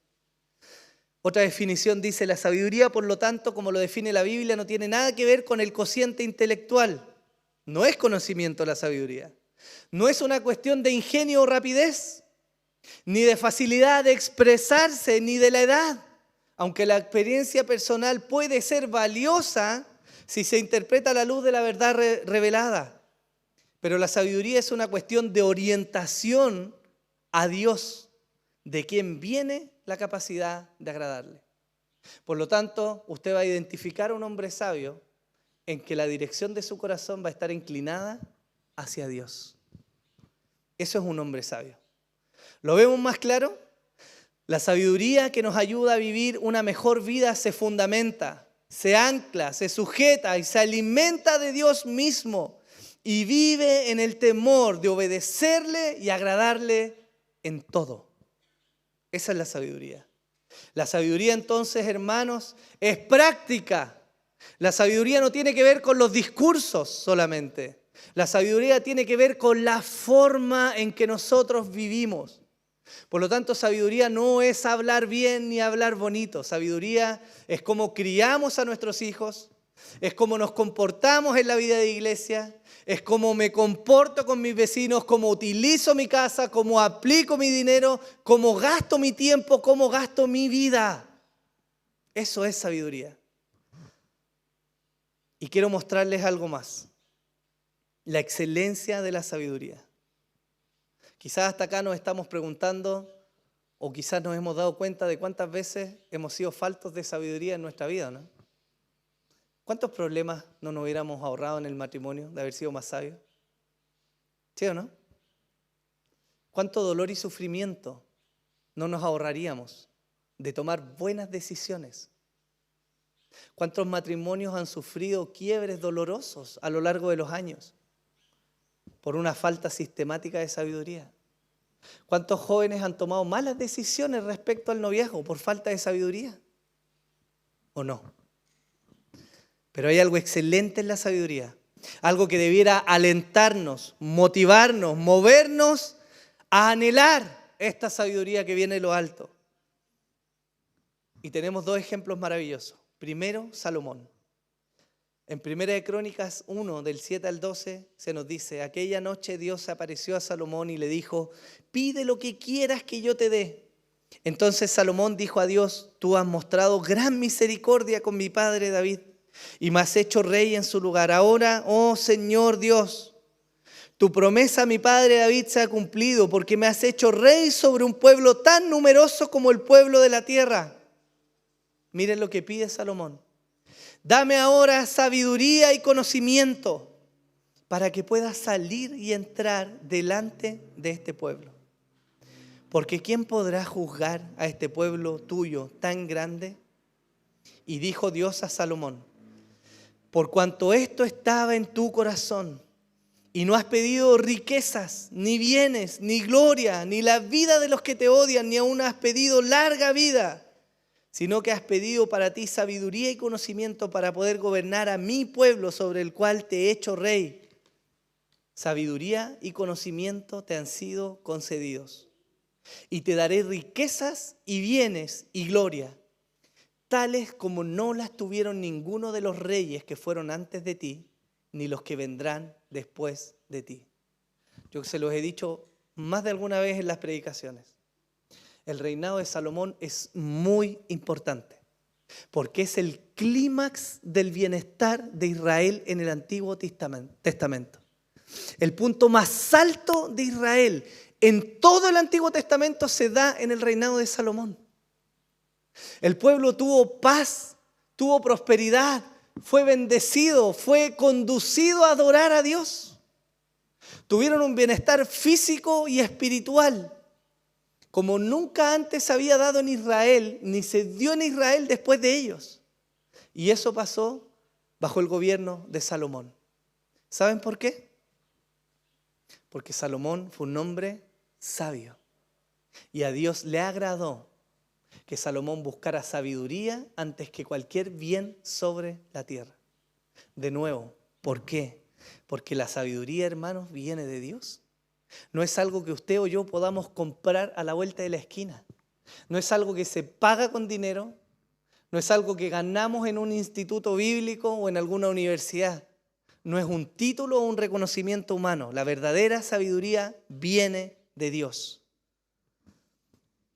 Otra definición dice: la sabiduría, por lo tanto, como lo define la Biblia, no tiene nada que ver con el cociente intelectual. No es conocimiento la sabiduría. No es una cuestión de ingenio o rapidez, ni de facilidad de expresarse, ni de la edad. Aunque la experiencia personal puede ser valiosa si se interpreta a la luz de la verdad revelada. Pero la sabiduría es una cuestión de orientación a Dios, de quien viene la capacidad de agradarle. Por lo tanto, usted va a identificar a un hombre sabio en que la dirección de su corazón va a estar inclinada hacia Dios. Eso es un hombre sabio. ¿Lo vemos más claro? La sabiduría que nos ayuda a vivir una mejor vida se fundamenta, se ancla, se sujeta y se alimenta de Dios mismo y vive en el temor de obedecerle y agradarle en todo. Esa es la sabiduría. La sabiduría entonces, hermanos, es práctica. La sabiduría no tiene que ver con los discursos solamente. La sabiduría tiene que ver con la forma en que nosotros vivimos. Por lo tanto, sabiduría no es hablar bien ni hablar bonito. Sabiduría es cómo criamos a nuestros hijos. Es cómo nos comportamos en la vida de iglesia, es cómo me comporto con mis vecinos, cómo utilizo mi casa, cómo aplico mi dinero, cómo gasto mi tiempo, cómo gasto mi vida. Eso es sabiduría. Y quiero mostrarles algo más. La excelencia de la sabiduría. Quizás hasta acá nos estamos preguntando, o quizás nos hemos dado cuenta de cuántas veces hemos sido faltos de sabiduría en nuestra vida, ¿no? ¿Cuántos problemas no nos hubiéramos ahorrado en el matrimonio de haber sido más sabios? ¿Sí o no? ¿Cuánto dolor y sufrimiento no nos ahorraríamos de tomar buenas decisiones? ¿Cuántos matrimonios han sufrido quiebres dolorosos a lo largo de los años por una falta sistemática de sabiduría? ¿Cuántos jóvenes han tomado malas decisiones respecto al noviazgo por falta de sabiduría? ¿O no? Pero hay algo excelente en la sabiduría, algo que debiera alentarnos, motivarnos, movernos a anhelar esta sabiduría que viene de lo alto. Y tenemos dos ejemplos maravillosos. Primero, Salomón. En 1 de Crónicas 1, del 7 al 12, se nos dice: aquella noche Dios se apareció a Salomón y le dijo: pide lo que quieras que yo te dé. Entonces Salomón dijo a Dios: tú has mostrado gran misericordia con mi padre David y me has hecho rey en su lugar. Ahora, oh Señor Dios, tu promesa a mi padre David se ha cumplido, porque me has hecho rey sobre un pueblo tan numeroso como el pueblo de la tierra. Miren lo que pide Salomón. Dame ahora sabiduría y conocimiento para que pueda salir y entrar delante de este pueblo. Porque ¿quién podrá juzgar a este pueblo tuyo tan grande? Y dijo Dios a Salomón: por cuanto esto estaba en tu corazón y no has pedido riquezas, ni bienes, ni gloria, ni la vida de los que te odian, ni aún has pedido larga vida, sino que has pedido para ti sabiduría y conocimiento para poder gobernar a mi pueblo sobre el cual te he hecho rey. Sabiduría y conocimiento te han sido concedidos. Y te daré riquezas y bienes y gloria, tales como no las tuvieron ninguno de los reyes que fueron antes de ti, ni los que vendrán después de ti. Yo se los he dicho más de alguna vez en las predicaciones. El reinado de Salomón es muy importante, porque es el clímax del bienestar de Israel en el Antiguo Testamento. El punto más alto de Israel en todo el Antiguo Testamento se da en el reinado de Salomón. El pueblo tuvo paz, tuvo prosperidad, fue bendecido, fue conducido a adorar a Dios. Tuvieron un bienestar físico y espiritual como nunca antes había dado en Israel, ni se dio en Israel después de ellos. Y eso pasó bajo el gobierno de Salomón. ¿Saben por qué? Porque Salomón fue un hombre sabio. Y a Dios le agradó que Salomón buscara sabiduría antes que cualquier bien sobre la tierra. De nuevo, ¿por qué? Porque la sabiduría, hermanos, viene de Dios. No es algo que usted o yo podamos comprar a la vuelta de la esquina. No es algo que se paga con dinero. No es algo que ganamos en un instituto bíblico o en alguna universidad. No es un título o un reconocimiento humano. La verdadera sabiduría viene de Dios.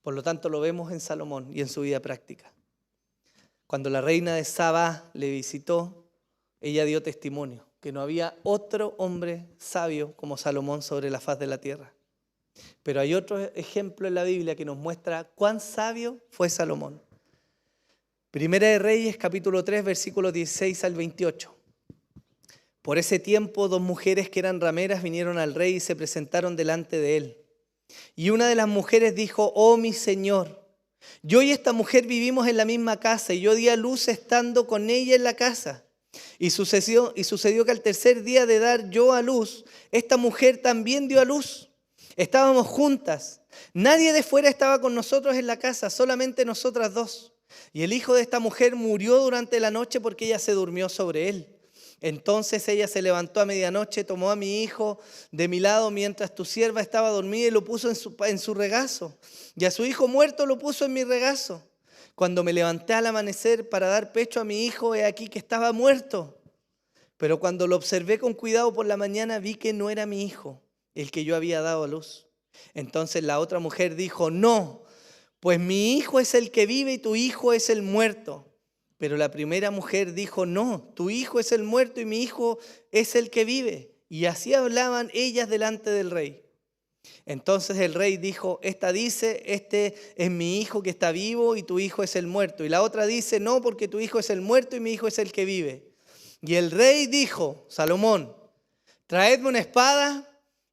Por lo tanto, lo vemos en Salomón y en su vida práctica. Cuando la reina de Sabá le visitó, ella dio testimonio que no había otro hombre sabio como Salomón sobre la faz de la tierra. Pero hay otro ejemplo en la Biblia que nos muestra cuán sabio fue Salomón. Primera de Reyes, capítulo 3, versículos 16 al 28. Por ese tiempo, 2 mujeres que eran rameras vinieron al rey y se presentaron delante de él. Y una de las mujeres dijo: oh mi señor, yo y esta mujer vivimos en la misma casa y yo di a luz estando con ella en la casa. Y sucedió que al tercer día de dar yo a luz, esta mujer también dio a luz. Estábamos juntas. Nadie de fuera estaba con nosotros en la casa, solamente nosotras dos. Y el hijo de esta mujer murió durante la noche porque ella se durmió sobre él. Entonces ella se levantó a medianoche, tomó a mi hijo de mi lado mientras tu sierva estaba dormida y lo puso en su regazo. Y a su hijo muerto lo puso en mi regazo. Cuando me levanté al amanecer para dar pecho a mi hijo, he aquí que estaba muerto. Pero cuando lo observé con cuidado por la mañana, vi que no era mi hijo, el que yo había dado a luz. Entonces la otra mujer dijo, no, pues mi hijo es el que vive y tu hijo es el muerto. Pero la primera mujer dijo, no, tu hijo es el muerto y mi hijo es el que vive. Y así hablaban ellas delante del rey. Entonces el rey dijo, esta dice, este es mi hijo que está vivo y tu hijo es el muerto. Y la otra dice, no, porque tu hijo es el muerto y mi hijo es el que vive. Y el rey dijo, Salomón, traedme una espada,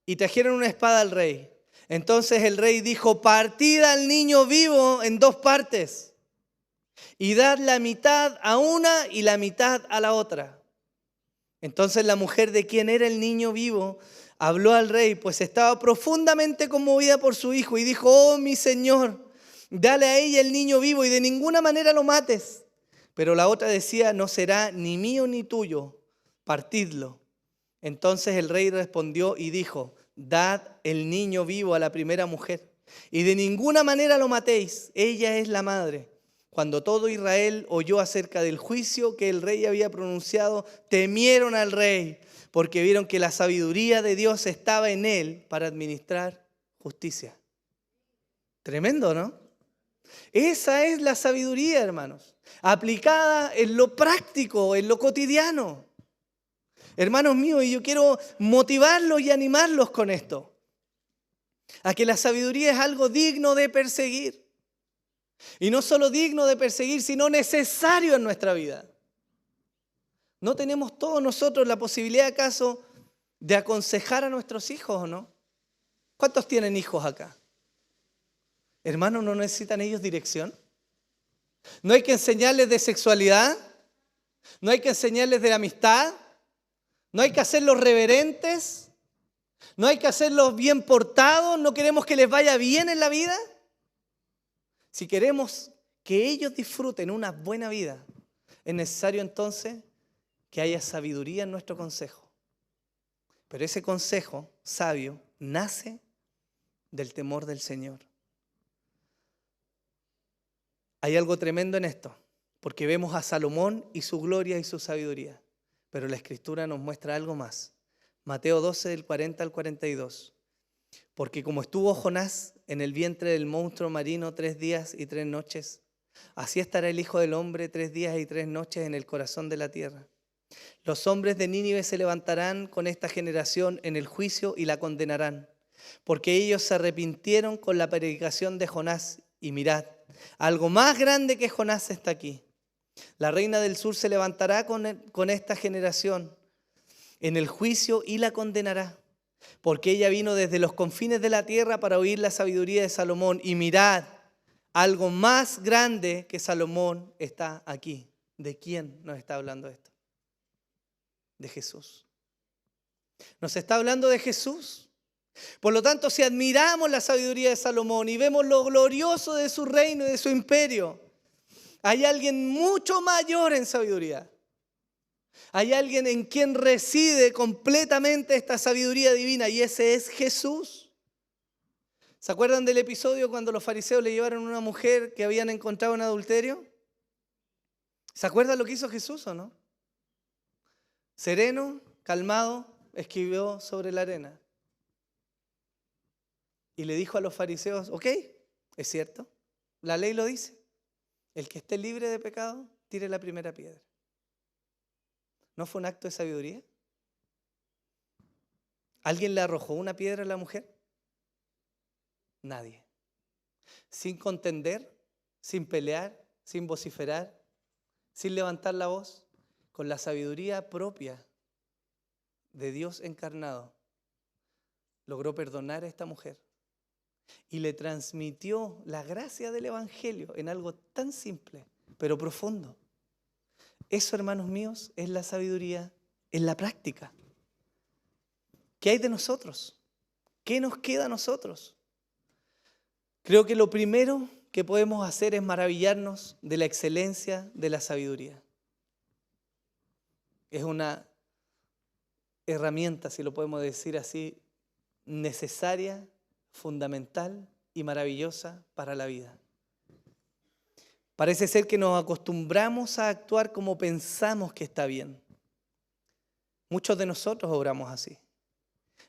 y trajeron una espada al rey. Entonces el rey dijo, partid al niño vivo en 2 partes, y dad la mitad a una y la mitad a la otra. Entonces la mujer de quien era el niño vivo habló al rey, pues estaba profundamente conmovida por su hijo, y dijo, oh mi señor, dale a ella el niño vivo y de ninguna manera lo mates. Pero la otra decía, no será ni mío ni tuyo, partidlo. Entonces el rey respondió y dijo, dad el niño vivo a la primera mujer, y de ninguna manera lo matéis, ella es la madre. Cuando todo Israel oyó acerca del juicio que el rey había pronunciado, temieron al rey, porque vieron que la sabiduría de Dios estaba en él para administrar justicia. Tremendo, ¿no? Esa es la sabiduría, hermanos, aplicada en lo práctico, en lo cotidiano. Hermanos míos, y yo quiero motivarlos y animarlos con esto, a que la sabiduría es algo digno de perseguir. Y no solo digno de perseguir, sino necesario en nuestra vida. ¿No tenemos todos nosotros la posibilidad acaso de aconsejar a nuestros hijos o no? ¿Cuántos tienen hijos acá? Hermanos, ¿no necesitan ellos dirección? ¿No hay que enseñarles de sexualidad? ¿No hay que enseñarles de amistad? ¿No hay que hacerlos reverentes? ¿No hay que hacerlos bien portados? ¿No queremos que les vaya bien en la vida? Si queremos que ellos disfruten una buena vida, es necesario entonces que haya sabiduría en nuestro consejo. Pero ese consejo sabio nace del temor del Señor. Hay algo tremendo en esto, porque vemos a Salomón y su gloria y su sabiduría. Pero la Escritura nos muestra algo más. Mateo 12, del 40 al 42. Porque como estuvo Jonás en el vientre del monstruo marino 3 días y 3 noches, así estará el Hijo del Hombre 3 días y 3 noches en el corazón de la tierra. Los hombres de Nínive se levantarán con esta generación en el juicio y la condenarán, porque ellos se arrepintieron con la predicación de Jonás. Y mirad, algo más grande que Jonás está aquí. La reina del sur se levantará con esta generación en el juicio y la condenará, porque ella vino desde los confines de la tierra para oír la sabiduría de Salomón. Y mirad, algo más grande que Salomón está aquí. ¿De quién nos está hablando esto? De Jesús. Nos está hablando de Jesús. Por lo tanto, si admiramos la sabiduría de Salomón y vemos lo glorioso de su reino y de su imperio, hay alguien mucho mayor en sabiduría. Hay alguien en quien reside completamente esta sabiduría divina, y ese es Jesús. ¿Se acuerdan del episodio cuando los fariseos le llevaron a una mujer que habían encontrado en adulterio? ¿Se acuerdan lo que hizo Jesús o no? Sereno, calmado, escribió sobre la arena. Y le dijo a los fariseos, ok, es cierto, la ley lo dice. El que esté libre de pecado, tire la primera piedra. ¿No fue un acto de sabiduría? ¿Alguien le arrojó una piedra a la mujer? Nadie. Sin contender, sin pelear, sin vociferar, sin levantar la voz, con la sabiduría propia de Dios encarnado, logró perdonar a esta mujer y le transmitió la gracia del Evangelio en algo tan simple, pero profundo. Eso, hermanos míos, es la sabiduría en la práctica. ¿Qué hay de nosotros? ¿Qué nos queda a nosotros? Creo que lo primero que podemos hacer es maravillarnos de la excelencia de la sabiduría. Es una herramienta, si lo podemos decir así, necesaria, fundamental y maravillosa para la vida. Parece ser que nos acostumbramos a actuar como pensamos que está bien. Muchos de nosotros obramos así.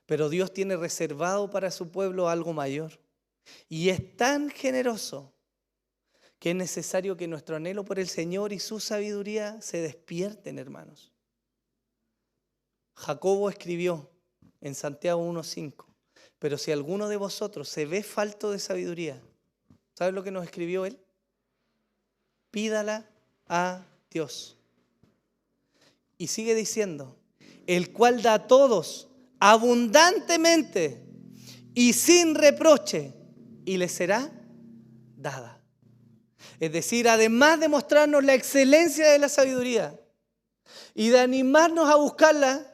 Pero Dios tiene reservado para su pueblo algo mayor. Y es tan generoso que es necesario que nuestro anhelo por el Señor y su sabiduría se despierten, hermanos. Jacobo escribió en Santiago 1:5, pero si alguno de vosotros se ve falto de sabiduría, ¿sabes lo que nos escribió él? Pídala a Dios. Y sigue diciendo, el cual da a todos abundantemente y sin reproche, y le será dada. Es decir, además de mostrarnos la excelencia de la sabiduría y de animarnos a buscarla,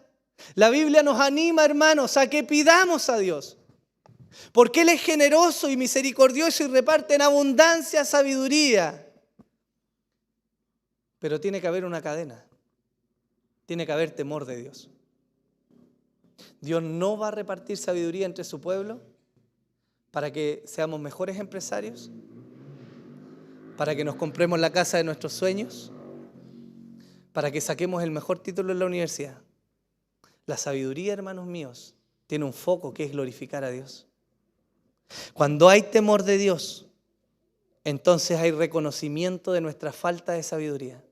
la Biblia nos anima, hermanos, a que pidamos a Dios. Porque Él es generoso y misericordioso y reparte en abundancia sabiduría. Pero tiene que haber una cadena. Tiene que haber temor de Dios. Dios no va a repartir sabiduría entre su pueblo para que seamos mejores empresarios, para que nos compremos la casa de nuestros sueños, para que saquemos el mejor título en la universidad. La sabiduría, hermanos míos, tiene un foco que es glorificar a Dios. Cuando hay temor de Dios, entonces hay reconocimiento de nuestra falta de sabiduría.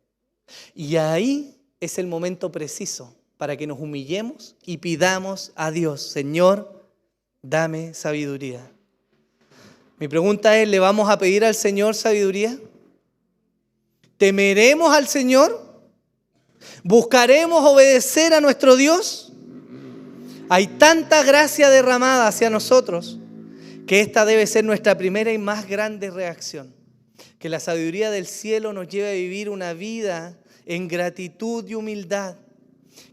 Y ahí es el momento preciso para que nos humillemos y pidamos a Dios, Señor, dame sabiduría. Mi pregunta es, ¿le vamos a pedir al Señor sabiduría? ¿Temeremos al Señor? ¿Buscaremos obedecer a nuestro Dios? Hay tanta gracia derramada hacia nosotros que esta debe ser nuestra primera y más grande reacción. Que la sabiduría del cielo nos lleve a vivir una vida en gratitud y humildad.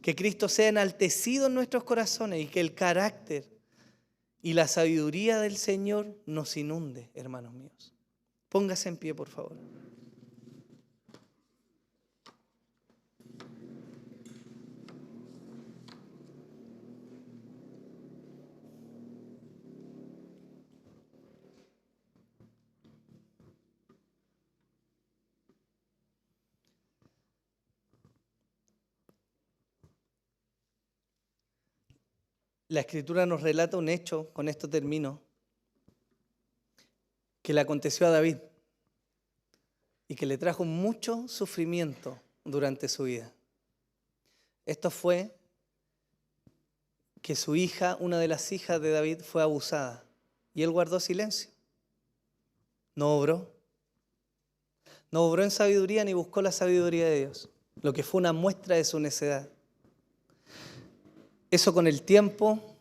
Que Cristo sea enaltecido en nuestros corazones y que el carácter y la sabiduría del Señor nos inunde, hermanos míos. Póngase en pie, por favor. La Escritura nos relata un hecho, con esto termino, que le aconteció a David y que le trajo mucho sufrimiento durante su vida. Esto fue que su hija, una de las hijas de David, fue abusada y él guardó silencio. No obró en sabiduría ni buscó la sabiduría de Dios, lo que fue una muestra de su necedad. Eso con el tiempo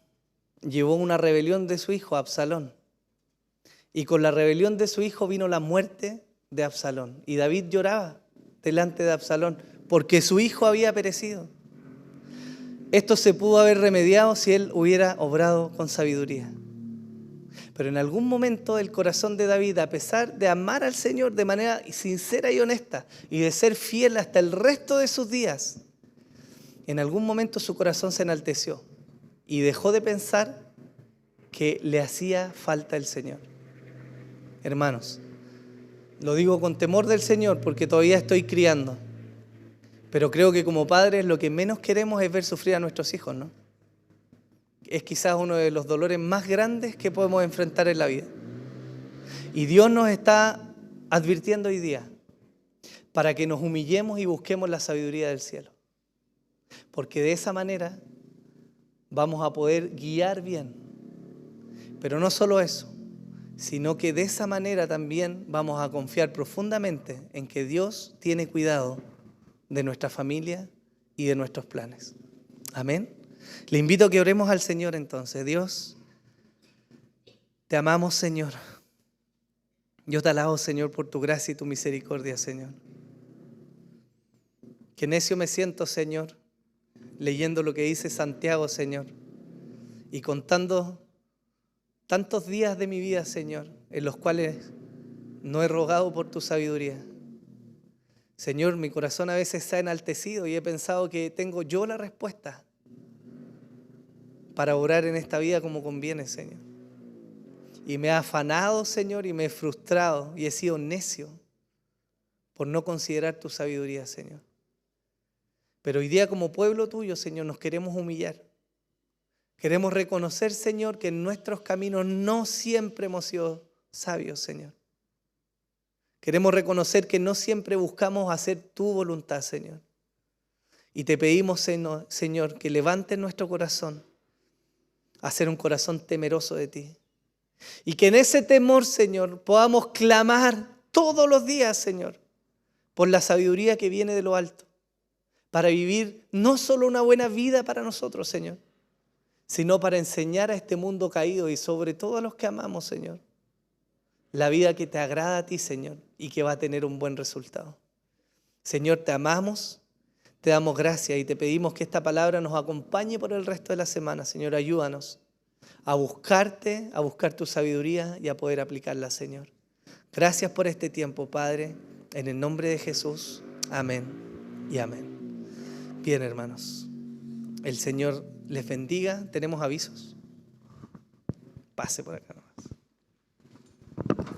llevó una rebelión de su hijo, Absalón. Y con la rebelión de su hijo vino la muerte de Absalón. Y David lloraba delante de Absalón porque su hijo había perecido. Esto se pudo haber remediado si él hubiera obrado con sabiduría. Pero en algún momento el corazón de David, a pesar de amar al Señor de manera sincera y honesta y de ser fiel hasta el resto de sus días, en algún momento su corazón se enalteció y dejó de pensar que le hacía falta el Señor. Hermanos, lo digo con temor del Señor porque todavía estoy criando, pero creo que como padres lo que menos queremos es ver sufrir a nuestros hijos, ¿no? Es quizás uno de los dolores más grandes que podemos enfrentar en la vida. Y Dios nos está advirtiendo hoy día para que nos humillemos y busquemos la sabiduría del cielo. Porque de esa manera vamos a poder guiar bien. Pero no solo eso, sino que de esa manera también vamos a confiar profundamente en que Dios tiene cuidado de nuestra familia y de nuestros planes. Amén. Le invito a que oremos al Señor entonces. Dios, te amamos, Señor. Yo te alabo, Señor, por tu gracia y tu misericordia, Señor. Qué necio me siento, Señor, leyendo lo que dice Santiago, Señor, y contando tantos días de mi vida, Señor, en los cuales no he rogado por tu sabiduría. Señor, mi corazón a veces se ha enaltecido y he pensado que tengo yo la respuesta para orar en esta vida como conviene, Señor. Y me he afanado, Señor, y me he frustrado y he sido necio por no considerar tu sabiduría, Señor. Pero hoy día como pueblo tuyo, Señor, nos queremos humillar. Queremos reconocer, Señor, que en nuestros caminos no siempre hemos sido sabios, Señor. Queremos reconocer que no siempre buscamos hacer tu voluntad, Señor. Y te pedimos, Señor, que levantes nuestro corazón a ser un corazón temeroso de ti. Y que en ese temor, Señor, podamos clamar todos los días, Señor, por la sabiduría que viene de lo alto, para vivir no solo una buena vida para nosotros, Señor, sino para enseñar a este mundo caído y sobre todo a los que amamos, Señor, la vida que te agrada a ti, Señor, y que va a tener un buen resultado. Señor, te amamos, te damos gracias y te pedimos que esta palabra nos acompañe por el resto de la semana. Señor, ayúdanos a buscarte, a buscar tu sabiduría y a poder aplicarla, Señor. Gracias por este tiempo, Padre, en el nombre de Jesús. Amén y amén. Bien, hermanos, el Señor les bendiga. Tenemos avisos. Pase por acá.